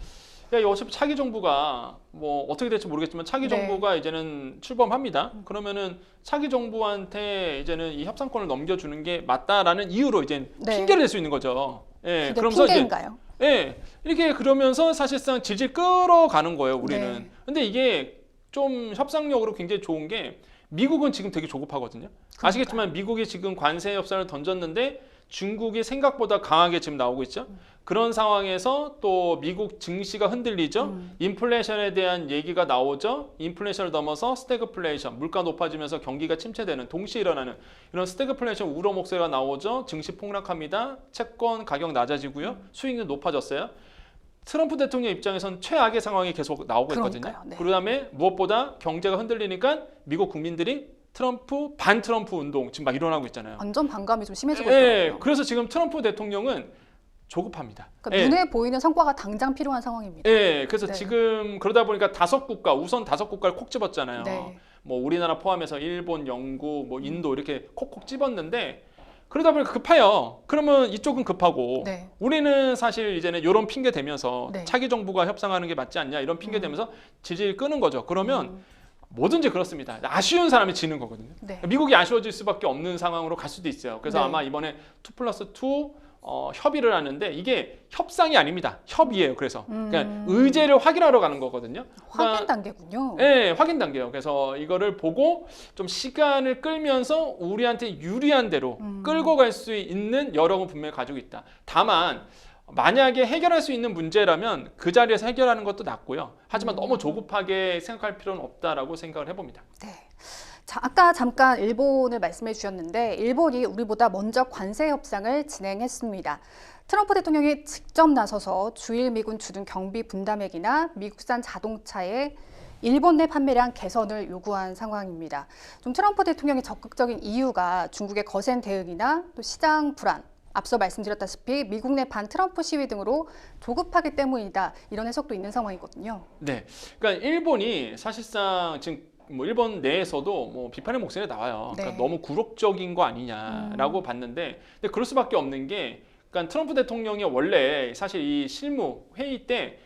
야, 이거 어차피 차기 정부가 뭐 어떻게 될지 모르겠지만 차기 네. 정부가 이제는 출범합니다. 그러면은 차기 정부한테 이제는 이 협상권을 넘겨주는 게 맞다라는 이유로 이제 네. 핑계를 댈 수 있는 거죠. 예, 그게 그러면서 이제 핑계인가요? 예, 이렇게 그러면서 사실상 질질 끌어가는 거예요, 우리는. 네. 근데 이게 좀 협상력으로 굉장히 좋은 게 미국은 지금 되게 조급하거든요. 아시겠지만 미국이 지금 관세 협상을 던졌는데 중국이 생각보다 강하게 지금 나오고 있죠. 그런 상황에서 또 미국 증시가 흔들리죠. 인플레이션에 대한 얘기가 나오죠. 인플레이션을 넘어서 스태그플레이션, 물가 높아지면서 경기가 침체되는 동시에 일어나는 이런 스태그플레이션 우려 목소리가 나오죠. 증시 폭락합니다. 채권 가격 낮아지고요. 수익률 높아졌어요. 트럼프 대통령 입장에선 최악의 상황이 계속 나오고 있거든요. 그러니까요. 네. 그다음에 무엇보다 경제가 흔들리니까 미국 국민들이 반 트럼프 운동 지금 막 일어나고 있잖아요. 완전 반감이 좀 심해지고 예, 있더라고요. 그래서 지금 트럼프 대통령은 조급합니다. 그러니까 예. 눈에 보이는 성과가 당장 필요한 상황입니다. 예, 그래서 네. 지금 그러다 보니까 우선 다섯 국가를 콕 집었잖아요. 네. 뭐 우리나라 포함해서 일본, 영국, 뭐 인도 이렇게 콕콕 집었는데 그러다 보니까 급해요. 그러면 이쪽은 급하고 네. 우리는 사실 이제는 이런 핑계 대면서 네. 차기 정부가 협상하는 게 맞지 않냐 이런 핑계 대면서 질질 끄는 거죠. 그러면 뭐든지 그렇습니다. 아쉬운 사람이 지는 거거든요. 네. 미국이 아쉬워질 수밖에 없는 상황으로 갈 수도 있어요. 그래서 네. 아마 이번에 2+2 협의를 하는데 이게 협상이 아닙니다. 협의예요. 그래서 그러니까 의제를 확인하러 가는 거거든요. 확인 단계군요. 네, 확인 단계예요. 그래서 이거를 보고 좀 시간을 끌면서 우리한테 유리한 대로 끌고 갈 수 있는 여력은 분명히 가지고 있다. 다만 만약에 해결할 수 있는 문제라면 그 자리에서 해결하는 것도 낫고요. 하지만 너무 조급하게 생각할 필요는 없다라고 생각을 해봅니다. 네. 자, 아까 잠깐 일본을 말씀해 주셨는데 일본이 우리보다 먼저 관세 협상을 진행했습니다. 트럼프 대통령이 직접 나서서 주일 미군 주둔 경비 분담액이나 미국산 자동차의 일본 내 판매량 개선을 요구한 상황입니다. 좀 트럼프 대통령이 적극적인 이유가 중국의 거센 대응이나 또 시장 불안, 앞서 말씀드렸다시피 미국 내 반 트럼프 시위 등으로 조급하기 때문이다. 이런 해석도 있는 상황이거든요. 네, 그러니까 일본이 사실상 지금 뭐 일본 내에서도 뭐 비판의 목소리가 나와요. 네. 그러니까 너무 굴욕적인 거 아니냐라고 봤는데, 근데 그럴 수밖에 없는 게, 그러니까 트럼프 대통령이 원래 사실 이 실무 회의 때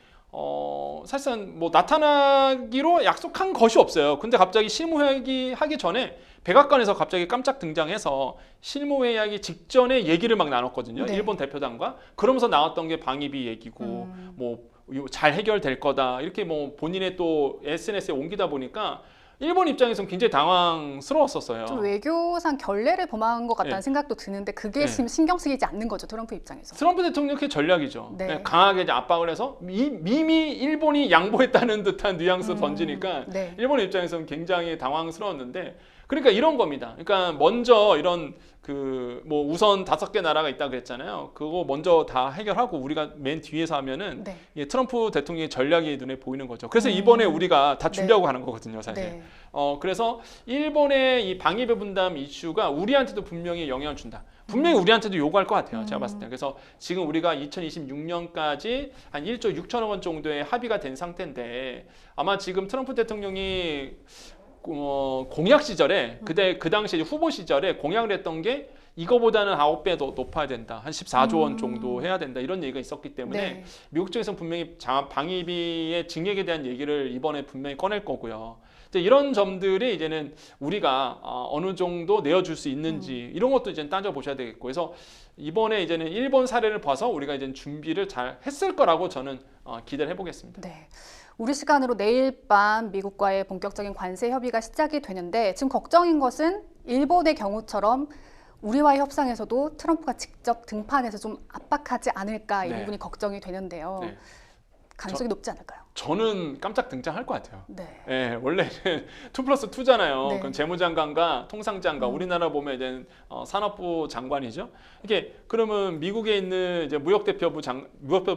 사실상 뭐 나타나기로 약속한 것이 없어요. 근데 갑자기 실무회의 하기 전에 백악관에서 갑자기 깜짝 등장해서 실무회의하기 직전에 얘기를 막 나눴거든요. 네. 일본 대표단과. 그러면서 나왔던 게 방위비 얘기고 뭐 잘 해결될 거다 이렇게 뭐 본인의 또 SNS에 옮기다 보니까 일본 입장에서는 굉장히 당황스러웠었어요. 좀 외교상 결례를 범한 것 같다는 네. 생각도 드는데 그게 네. 지금 신경 쓰이지 않는 거죠, 트럼프 입장에서. 트럼프 대통령의 전략이죠. 네. 그냥 강하게 이제 압박을 해서 이미 일본이 양보했다는 듯한 뉘앙스를 던지니까 네. 일본 입장에서는 굉장히 당황스러웠는데, 그러니까 이런 겁니다. 그러니까 먼저 이런 그 뭐 우선 5개 나라가 있다 그랬잖아요. 그거 먼저 다 해결하고 우리가 맨 뒤에서 하면은 네. 이게 트럼프 대통령의 전략이 눈에 보이는 거죠. 그래서 이번에 우리가 다 준비하고 가는 거거든요, 사실. 네. 그래서 일본의 이 방위비 분담 이슈가 우리한테도 분명히 영향을 준다. 분명히 우리한테도 요구할 것 같아요. 제가 봤을 때. 그래서 지금 우리가 2026년까지 한 1조 6천억 원 정도의 합의가 된 상태인데, 아마 지금 트럼프 대통령이 공약 시절에 그 당시 후보 시절에 공약을 했던 게 이거보다는 9배 더 높아야 된다. 한 14조 원 정도 해야 된다. 이런 얘기가 있었기 때문에 네. 미국 쪽에서는 분명히 방위비의 증액에 대한 얘기를 이번에 분명히 꺼낼 거고요. 이제 이런 점들이 이제는 우리가 어느 정도 내어줄 수 있는지 이런 것도 이제 따져보셔야 되겠고, 그래서 이번에 이제는 일본 사례를 봐서 우리가 이제 준비를 잘 했을 거라고 저는 기대를 해보겠습니다. 네. 우리 시간으로 내일 밤 미국과의 본격적인 관세 협의가 시작이 되는데 지금 걱정인 것은 일본의 경우처럼 우리와의 협상에서도 트럼프가 직접 등판해서 좀 압박하지 않을까 이 네. 부분이 걱정이 되는데요. 네. 가능성이 높지 않을까요? 저는 깜짝 등장할 것 같아요. 네. 예, 원래 2+2잖아요. 네. 그럼 재무장관과 통상장관, 우리나라 보면 이제 산업부 장관이죠. 이게 그러면 미국에 있는 이제 무역대표부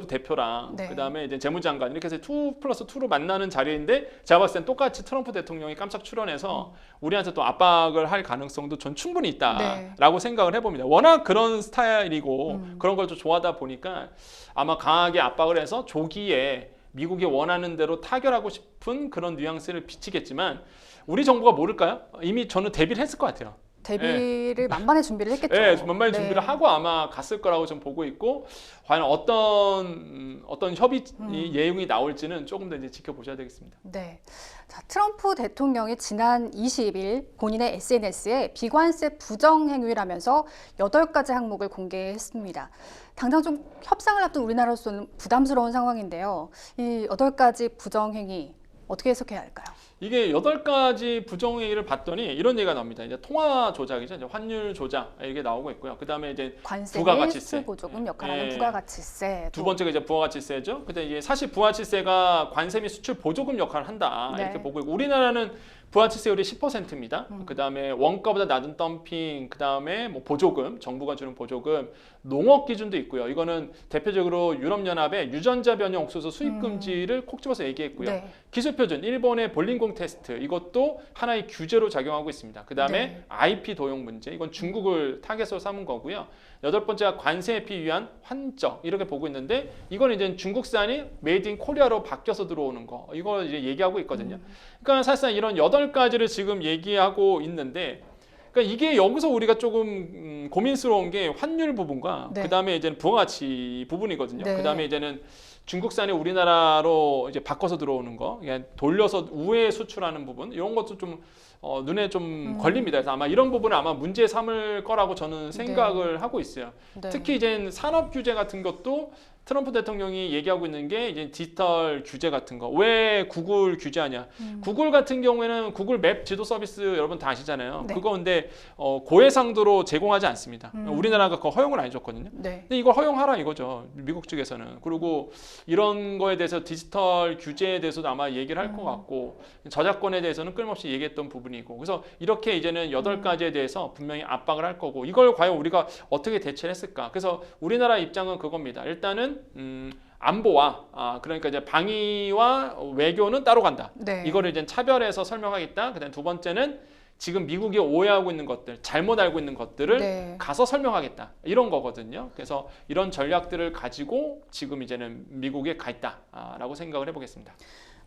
대표랑 네. 그다음에 이제 재무장관 이렇게 해서 2+2로 만나는 자리인데, 제가 봤을 땐 똑같이 트럼프 대통령이 깜짝 출연해서 우리한테 또 압박을 할 가능성도 전 충분히 있다라고 생각을 해봅니다. 워낙 그런 스타일이고 그런 걸 좀 좋아하다 보니까 아마 강하게 압박을 해서 조기에 미국이 원하는 대로 타결하고 싶은 그런 뉘앙스를 비치겠지만, 우리 정부가 모를까요? 이미 저는 대비를 했을 것 같아요. 대비를 만반의 준비를 했겠죠. 네, 만반의 네. 준비를 하고 아마 갔을 거라고 좀 보고 있고, 과연 어떤 협의 내용이 나올지는 조금 더 이제 지켜보셔야 되겠습니다. 네. 자, 트럼프 대통령이 지난 20일 본인의 SNS에 비관세 부정 행위라면서 8가지 항목을 공개했습니다. 당장 좀 협상을 앞둔 우리나라로서는 부담스러운 상황인데요. 이 8가지 부정 행위 어떻게 해석해야 할까요? 이게 8가지 부정행위를 봤더니 이런 얘기가 나옵니다. 이제 통화 조작이죠. 이제 환율 조작 이게 나오고 있고요. 그다음에 이제 관세 부가가치세. 수출 보조금 역할하는 예. 부가가치세. 두 번째가 이제 부가가치세죠. 근데 이게 사실 부가가치세가 관세 및 수출 보조금 역할을 한다 네. 이렇게 보고 있고, 우리나라는 부가가치세율이 10%입니다. 그다음에 원가보다 낮은 덤핑, 그다음에 뭐 보조금, 정부가 주는 보조금, 농업 기준도 있고요. 이거는 대표적으로 유럽연합의 유전자 변형 옥수수 수입 금지를 콕 집어서 얘기했고요. 네. 기술 표준, 일본의 볼링공 테스트 이것도 하나의 규제로 작용하고 있습니다. 그다음에 네. IP 도용 문제, 이건 중국을 타겟으로 삼은 거고요. 8번째가 관세 회피 위한 환적 이렇게 보고 있는데, 이건 이제 중국산이 메이드 인 코리아로 바뀌어서 들어오는 거, 이걸 이제 얘기하고 있거든요. 그러니까 사실상 이런 8가지를 지금 얘기하고 있는데, 그러니까 이게 여기서 우리가 조금 고민스러운 게 환율 부분과 네. 그다음에 이제는 부가가치 부분이거든요. 네. 그다음에 이제는 중국산이 우리나라로 이제 바꿔서 들어오는 거, 그냥 돌려서 우회 수출하는 부분, 이런 것도 좀 눈에 좀 걸립니다. 그래서 아마 이런 부분을 아마 문제 삼을 거라고 저는 생각을 하고 있어요. 네. 특히 이제 산업 규제 같은 것도 트럼프 대통령이 얘기하고 있는 게 이제 디지털 규제 같은 거. 왜 구글 규제하냐? 구글 같은 경우에는 구글 맵 지도 서비스 여러분 다 아시잖아요. 네. 그거 근데 고해상도로 제공하지 않습니다. 우리나라가 그거 허용을 안 해줬거든요. 네. 근데 이걸 허용하라 이거죠. 미국 측에서는. 그리고 이런 거에 대해서 디지털 규제에 대해서도 아마 얘기를 할 것 같고, 저작권에 대해서는 끊임없이 얘기했던 부분이고, 그래서 이렇게 이제는 8가지에 대해서 분명히 압박을 할 거고, 이걸 과연 우리가 어떻게 대처를 했을까? 그래서 우리나라 입장은 그겁니다. 일단은 안보와 그러니까 이제 방위와 외교는 따로 간다. 네. 이거를 이제 차별해서 설명하겠다. 그다음 두 번째는 지금 미국이 오해하고 있는 것들, 잘못 알고 있는 것들을 네. 가서 설명하겠다. 이런 거거든요. 그래서 이런 전략들을 가지고 지금 이제는 미국에 가 있다라고 생각을 해보겠습니다.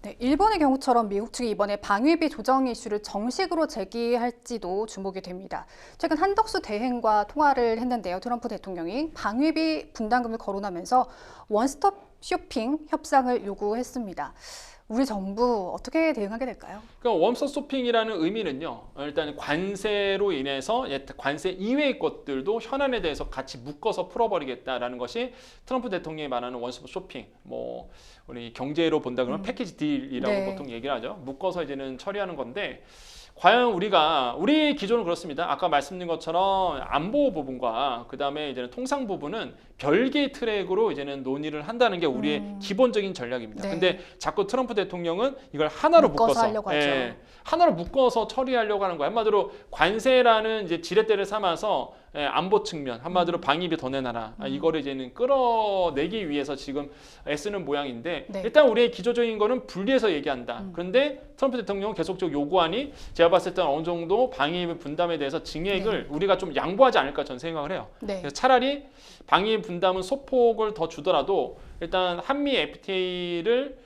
네, 일본의 경우처럼 미국 측이 이번에 방위비 조정 이슈를 정식으로 제기할지도 주목이 됩니다. 최근 한덕수 대행과 통화를 했는데요. 트럼프 대통령이 방위비 분담금을 거론하면서 원스톱 쇼핑 협상을 요구했습니다. 우리 정부 어떻게 대응하게 될까요? 그러니까 원스톱 쇼핑이라는 의미는요. 일단 관세로 인해서 관세 이외의 것들도 현안에 대해서 같이 묶어서 풀어버리겠다라는 것이 트럼프 대통령이 말하는 원스톱 쇼핑. 뭐 우리 경제로 본다 그러면 패키지 딜이라고 네. 보통 얘기를 하죠. 묶어서 이제는 처리하는 건데 과연 우리 기존은 그렇습니다. 아까 말씀드린 것처럼 안보 부분과 그 다음에 이제는 통상 부분은 별개의 트랙으로 이제는 논의를 한다는 게 우리의 기본적인 전략입니다. 네. 근데 자꾸 트럼프 대통령은 이걸 하나로 묶어서 하려고 하죠. 하나로 묶어서 처리하려고 하는 거예요. 한마디로 관세라는 이제 지렛대를 삼아서 안보 측면, 한마디로 방위비 더 내놔라. 이거를 이제는 끌어내기 위해서 지금 애쓰는 모양인데 네. 일단 우리의 기초적인 거는 분리해서 얘기한다. 그런데 트럼프 대통령은 계속적으로 요구하니 제가 봤을 때는 어느 정도 방위비 분담에 대해서 증액을 우리가 좀 양보하지 않을까 저는 생각을 해요. 네. 그래서 차라리 방위비 분담은 소폭을 더 주더라도 일단 한미 FTA를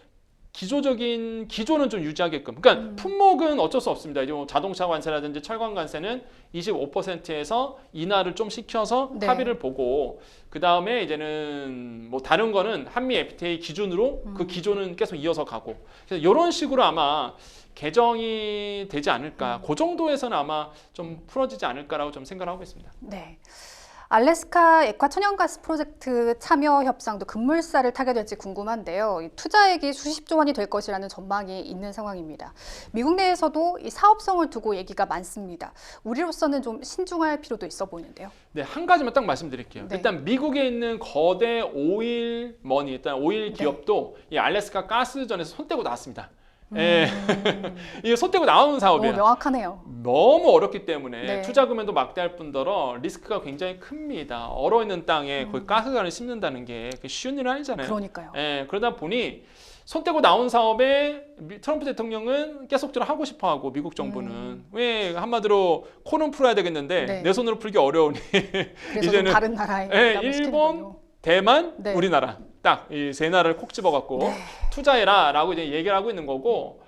기조는 좀 유지하게끔. 그러니까 품목은 어쩔 수 없습니다. 이제 뭐 자동차 관세라든지 철강 관세는 25%에서 인하를 좀 시켜서 네. 합의를 보고 그 다음에 이제는 뭐 다른 거는 한미 FTA 기준으로 그 기조는 계속 이어서 가고. 그래서 이런 식으로 아마 개정이 되지 않을까. 그 정도에서는 아마 좀 풀어지지 않을까라고 좀 생각을 하고 있습니다. 네. 알래스카 액화 천연가스 프로젝트 참여 협상도 급물살을 타게 될지 궁금한데요. 이 투자액이 수십조 원이 될 것이라는 전망이 있는 상황입니다. 미국 내에서도 이 사업성을 두고 얘기가 많습니다. 우리로서는 좀 신중할 필요도 있어 보이는데요. 네, 한 가지만 딱 말씀드릴게요. 네. 일단 미국에 있는 거대 오일 머니, 일단 오일 기업도 이 알래스카 가스전에서 손 떼고 나왔습니다. 예. 이게 손 떼고 나오는 사업이에요. 명확하네요. 너무 어렵기 때문에 네. 투자 금액도 막대할 뿐더러 리스크가 굉장히 큽니다. 얼어있는 땅에 거기 가스관을 심는다는 게 쉬운 일은 아니잖아요. 그러니까요. 예, 그러다 보니 손 떼고 나온 사업에 트럼프 대통령은 계속적으로 하고 싶어하고 미국 정부는 왜 한마디로 코는 풀어야 되겠는데 네. 내 손으로 풀기 어려우니 그래서 이제는 좀 다른 나라에 예, 일본, 대만, 네. 우리나라 딱 이 세 나라를 콕 집어갖고 네. 투자해라라고 이제 얘기를 하고 있는 거고.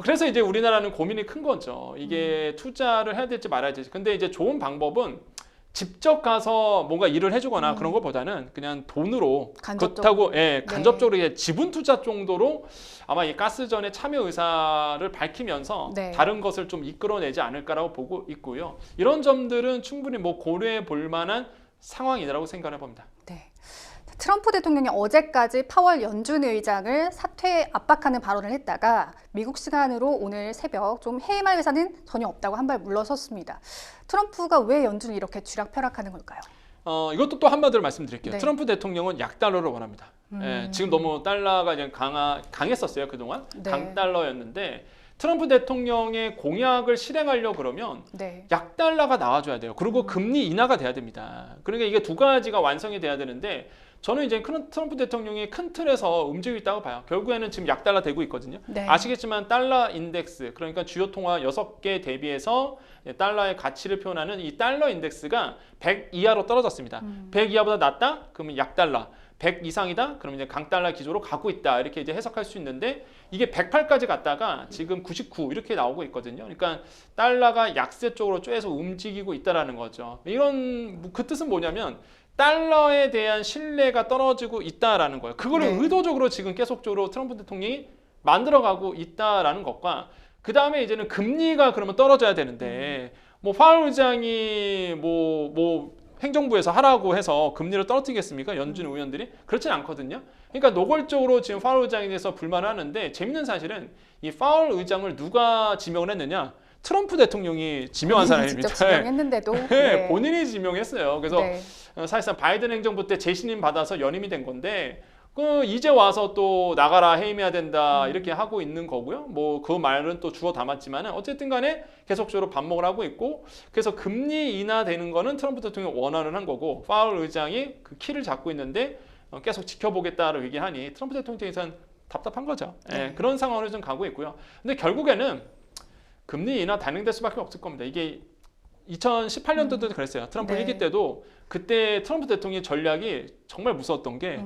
그래서 이제 우리나라는 고민이 큰 거죠. 이게 투자를 해야 될지 말아야 될지. 근데 이제 좋은 방법은 직접 가서 뭔가 일을 해주거나 그런 것보다는 그냥 돈으로 간접적으로. 그렇다고 간접적으로 이제 지분 투자 정도로 아마 이 가스전에 참여 의사를 밝히면서 네. 다른 것을 좀 이끌어내지 않을까라고 보고 있고요. 이런 점들은 충분히 뭐 고려해 볼 만한 상황이라고 생각해 봅니다. 네. 트럼프 대통령이 어제까지 파월 연준 의장을 사퇴 압박하는 발언을 했다가 미국 시간으로 오늘 새벽 좀 해임할 의사는 전혀 없다고 한 발 물러섰습니다. 트럼프가 왜 연준을 이렇게 쥐락펴락하는 걸까요? 이것도 또 한마디로 말씀드릴게요. 네. 트럼프 대통령은 약달러를 원합니다. 지금 너무 달러가 이제 강했었어요 그동안. 네. 강달러였는데 트럼프 대통령의 공약을 실행하려고 그러면 네. 약달러가 나와줘야 돼요. 그리고 금리 인하가 돼야 됩니다. 그러니까 이게 두 가지가 완성이 돼야 되는데 저는 이제 트럼프 대통령이 큰 틀에서 움직이고 있다고 봐요. 결국에는 지금 약달러 되고 있거든요. 네. 아시겠지만 달러 인덱스, 그러니까 주요 통화 6개 대비해서 달러의 가치를 표현하는 이 달러 인덱스가 100 이하로 떨어졌습니다. 100 이하보다 낮다? 그러면 약달러. 100 이상이다? 그러면 이제 강달러 기조로 가고 있다. 이렇게 이제 해석할 수 있는데 이게 108까지 갔다가 지금 99 이렇게 나오고 있거든요. 그러니까 달러가 약세 쪽으로 쪼여서 움직이고 있다라는 거죠. 이런 그 뜻은 뭐냐면 달러에 대한 신뢰가 떨어지고 있다라는 거예요. 그거를 네. 의도적으로 지금 계속적으로 트럼프 대통령이 만들어가고 있다라는 것과 그 다음에 이제는 금리가 그러면 떨어져야 되는데 뭐 파월 의장이 뭐 행정부에서 하라고 해서 금리를 떨어뜨리겠습니까? 연준 의원들이? 그렇진 않거든요. 그러니까 노골적으로 지금 파월 의장에 대해서 불만을 하는데 재밌는 사실은 이 파월 의장을 누가 지명을 했느냐? 트럼프 대통령이 지명한 사람입니다. 직접 지명했는데도 네, 본인이 지명했어요. 그래서 네. 사실상 바이든 행정부 때 재신임 받아서 연임이 된 건데 이제 와서 또 나가라 해임해야 된다 이렇게 하고 있는 거고요. 뭐 그 말은 또 주워 담았지만은 어쨌든 간에 계속적으로 반복을 하고 있고 그래서 금리 인하되는 거는 트럼프 대통령이 원하는 한 거고 파월 의장이 그 키를 잡고 있는데 계속 지켜보겠다라고 얘기하니 트럼프 대통령 입장에서는 답답한 거죠. 네. 그런 상황으로 좀 가고 있고요. 근데 결국에는 금리 인하 단행될 수밖에 없을 겁니다. 이게 2018년도도 그랬어요. 트럼프 1기 때도 그때 트럼프 대통령의 전략이 정말 무서웠던 게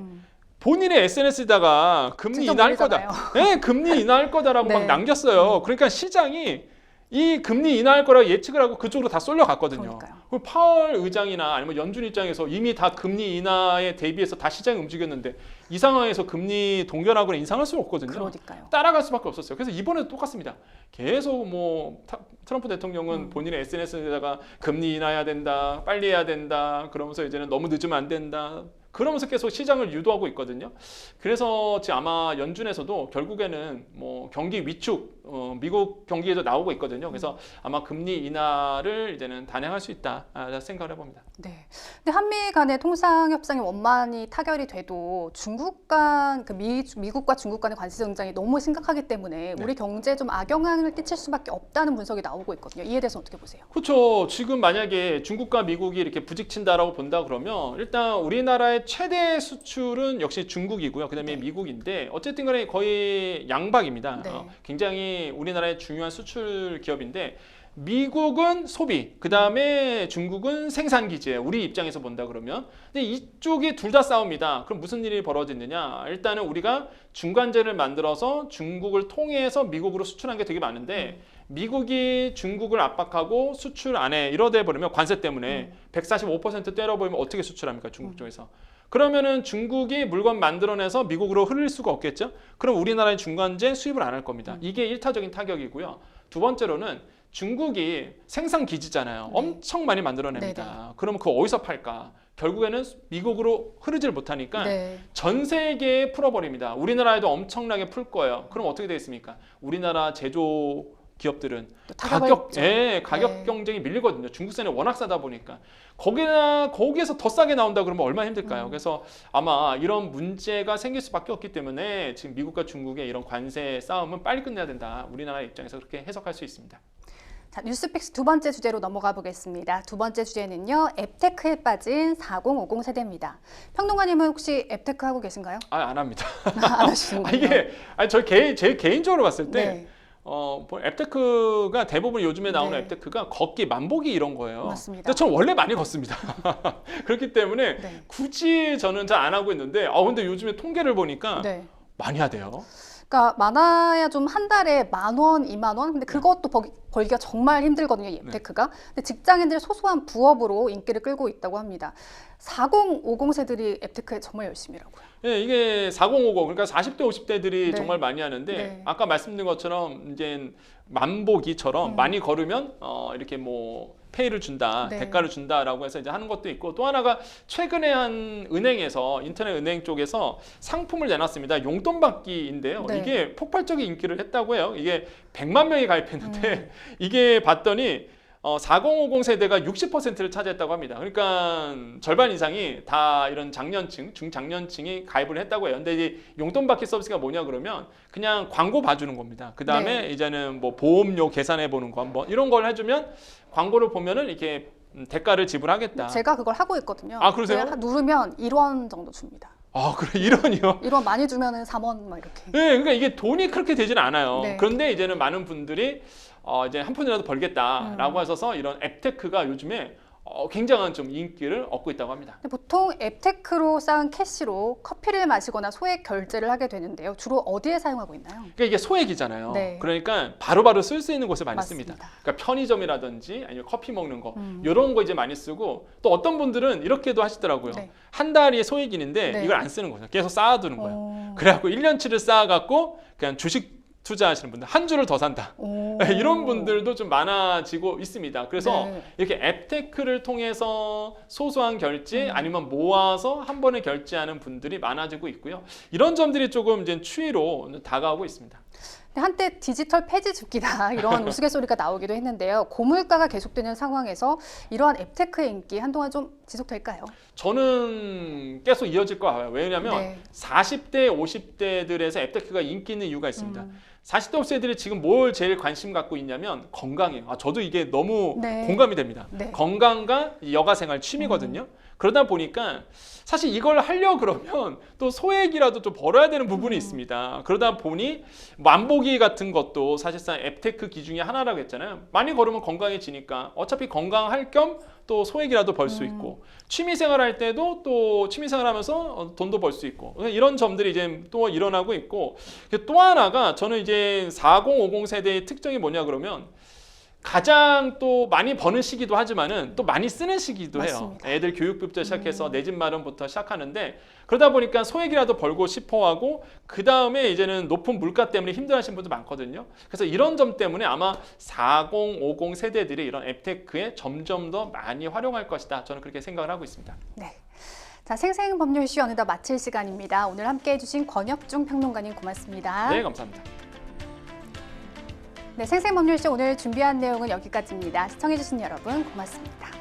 본인의 SNS에다가 금리 직접 인하할 거다. 올리잖아요. 네, 금리 인하할 거다라고 네. 막 남겼어요. 그러니까 시장이 이 금리 인하할 거라고 예측을 하고 그쪽으로 다 쏠려갔거든요. 그러니까요. 그리고 파월 의장이나 아니면 연준 입장에서 이미 다 금리 인하에 대비해서 다 시장이 움직였는데 이 상황에서 금리 동결하거나 인상할 수는 없거든요. 그러니까요. 따라갈 수밖에 없었어요. 그래서 이번에도 똑같습니다. 계속 뭐 트럼프 대통령은 본인의 SNS에다가 금리 인하해야 된다, 빨리 해야 된다, 그러면서 이제는 너무 늦으면 안 된다. 그러면서 계속 시장을 유도하고 있거든요. 그래서 지금 아마 연준에서도 결국에는 뭐 경기 위축, 미국 경기에도 나오고 있거든요. 그래서 아마 금리 인하를 이제는 단행할 수 있다 생각을 해봅니다. 네. 근데 한미 간의 통상 협상이 원만히 타결이 돼도 중국 간 미국과 중국 간의 관세 전쟁이 너무 심각하기 때문에 네. 우리 경제에 좀 악영향을 끼칠 수밖에 없다는 분석이 나오고 있거든요. 이에 대해서 어떻게 보세요? 그렇죠. 지금 만약에 중국과 미국이 이렇게 부딪힌다라고 본다 그러면 일단 우리나라의 최대 수출은 역시 중국이고요. 그다음에 네. 미국인데 어쨌든 간에 거의 양박입니다. 네. 굉장히 우리나라의 중요한 수출 기업인데 미국은 소비, 그다음에 중국은 생산 기지예요. 우리 입장에서 본다 그러면. 근데 이쪽이 둘 다 싸웁니다. 그럼 무슨 일이 벌어지느냐? 일단은 우리가 중간재를 만들어서 중국을 통해서 미국으로 수출한 게 되게 많은데 미국이 중국을 압박하고 수출 안 해 이러다 버리면 관세 때문에 145% 때려버리면 어떻게 수출합니까? 중국 쪽에서. 그러면은 중국이 물건 만들어내서 미국으로 흐를 수가 없겠죠? 그럼 우리나라의 중간재 수입을 안 할 겁니다. 이게 일차적인 타격이고요. 두 번째로는 중국이 생산 기지잖아요. 네. 엄청 많이 만들어냅니다. 그러면 그거 어디서 팔까? 결국에는 미국으로 흐르질 못하니까 네. 전 세계에 풀어버립니다. 우리나라에도 엄청나게 풀 거예요. 그럼 어떻게 되겠습니까? 우리나라 제조 기업들은 또 타격을 가격, 입죠. 가격 네. 경쟁이 밀리거든요. 중국산이 워낙 싸다 보니까 거기에서 더 싸게 나온다 그러면 얼마나 힘들까요? 그래서 아마 이런 문제가 생길 수밖에 없기 때문에 지금 미국과 중국의 이런 관세 싸움은 빨리 끝내야 된다. 우리나라 입장에서 그렇게 해석할 수 있습니다. 자, 뉴스픽스 두 번째 주제로 넘어가 보겠습니다. 두 번째 주제는요, 앱테크에 빠진 4050 세대입니다. 평론가님은 혹시 앱테크 하고 계신가요? 안 합니다. 안 하시는군요. 이게 제 개인적으로 봤을 때 네. 뭐 앱테크가 대부분 요즘에 나오는 네. 앱테크가 걷기, 만보기 이런 거예요. 맞습니다. 근데 저는 원래 많이 걷습니다. 그렇기 때문에 네. 굳이 저는 잘 안 하고 있는데 근데 요즘에 통계를 보니까 네. 많이 하대요. 그러니까 많아야 좀 한 달에 10,000원, 20,000원. 근데 그것도 벌기가 정말 힘들거든요, 이 앱테크가. 근데 직장인들의 소소한 부업으로 인기를 끌고 있다고 합니다. 4050 세들이 앱테크에 정말 열심히라고요. 예, 이게 4050 그러니까 40대 50대들이 네. 정말 많이 하는데 네. 아까 말씀드린 것처럼 이제 만보기처럼 많이 걸으면 이렇게 뭐 페이를 준다, 네. 대가를 준다라고 해서 이제 하는 것도 있고 또 하나가 최근에 한 은행에서 인터넷 은행 쪽에서 상품을 내놨습니다. 용돈 받기인데요. 네. 이게 폭발적인 인기를 했다고 해요. 이게 100만 명이 가입했는데 이게 봤더니 4050 세대가 60%를 차지했다고 합니다. 그러니까 절반 이상이 다 이런 장년층, 중장년층이 가입을 했다고 해요. 근데 이 용돈 받기 서비스가 뭐냐 그러면 그냥 광고 봐주는 겁니다. 그 다음에 네. 이제는 뭐 보험료 계산해 보는 거 한번 이런 걸 해주면 광고를 보면은 이렇게 대가를 지불하겠다. 제가 그걸 하고 있거든요. 아, 그러세요? 누르면 1원 정도 줍니다. 그래 이런이요? 1원 많이 주면은 3원 막 이렇게. 네, 그러니까 이게 돈이 그렇게 되지는 않아요. 네. 그런데 이제는 많은 분들이 이제 한 푼이라도 벌겠다라고 하셔서 이런 앱테크가 요즘에 굉장한 좀 인기를 얻고 있다고 합니다. 근데 보통 앱테크로 쌓은 캐시로 커피를 마시거나 소액 결제를 하게 되는데요. 주로 어디에 사용하고 있나요? 그러니까 이게 소액이잖아요. 네. 그러니까 바로바로 쓸 수 있는 곳에 많이 맞습니다. 씁니다. 그러니까 편의점이라든지 아니면 커피 먹는 거 이런 거 이제 많이 쓰고 또 어떤 분들은 이렇게도 하시더라고요. 네. 한 달이 소액인데 네. 이걸 안 쓰는 거죠. 계속 쌓아두는 거예요. 오. 그래갖고 1년치를 쌓아갖고 그냥 주식 투자하시는 분들 한 주를 더 산다. 오. 이런 분들도 좀 많아지고 있습니다. 그래서 네. 이렇게 앱테크를 통해서 소소한 결제 아니면 모아서 한 번에 결제하는 분들이 많아지고 있고요. 이런 점들이 조금 이제 추이로 다가오고 있습니다. 한때 디지털 폐지 줍기다 이런 우스갯소리가 나오기도 했는데요. 고물가가 계속되는 상황에서 이러한 앱테크의 인기 한동안 좀 지속될까요? 저는 계속 이어질 것 같아요. 왜냐하면 네. 40대, 50대들에서 앱테크가 인기 있는 이유가 있습니다. 40대, 50대들이 지금 뭘 제일 관심 갖고 있냐면 건강이에요. 저도 이게 너무 네. 공감이 됩니다. 네. 건강과 이 여가생활 취미거든요. 그러다 보니까 사실 이걸 하려고 그러면 또 소액이라도 좀 벌어야 되는 부분이 있습니다. 그러다 보니 만보기 같은 것도 사실상 앱테크 기준이 하나라고 했잖아요. 많이 걸으면 건강해지니까 어차피 건강할 겸 또 소액이라도 벌 수 있고 취미생활 할 때도 또 취미생활 하면서 돈도 벌 수 있고 이런 점들이 이제 또 일어나고 있고 또 하나가 저는 이제 4050 세대의 특징이 뭐냐 그러면 가장 또 많이 버는 시기도 하지만은 또 많이 쓰는 시기도 해요. 맞습니다. 애들 교육비부터 시작해서 내 집 마련부터 시작하는데 그러다 보니까 소액이라도 벌고 싶어하고 그 다음에 이제는 높은 물가 때문에 힘들어하시는 분도 많거든요. 그래서 이런 점 때문에 아마 4050 세대들이 이런 앱테크에 점점 더 많이 활용할 것이다. 저는 그렇게 생각을 하고 있습니다. 네. 자, 생생법률 이슈 어느덧 마칠 시간입니다. 오늘 함께해 주신 권혁중 평론가님 고맙습니다. 네, 감사합니다. 네, 생생법률 이슈 오늘 준비한 내용은 여기까지입니다. 시청해 주신 여러분 고맙습니다.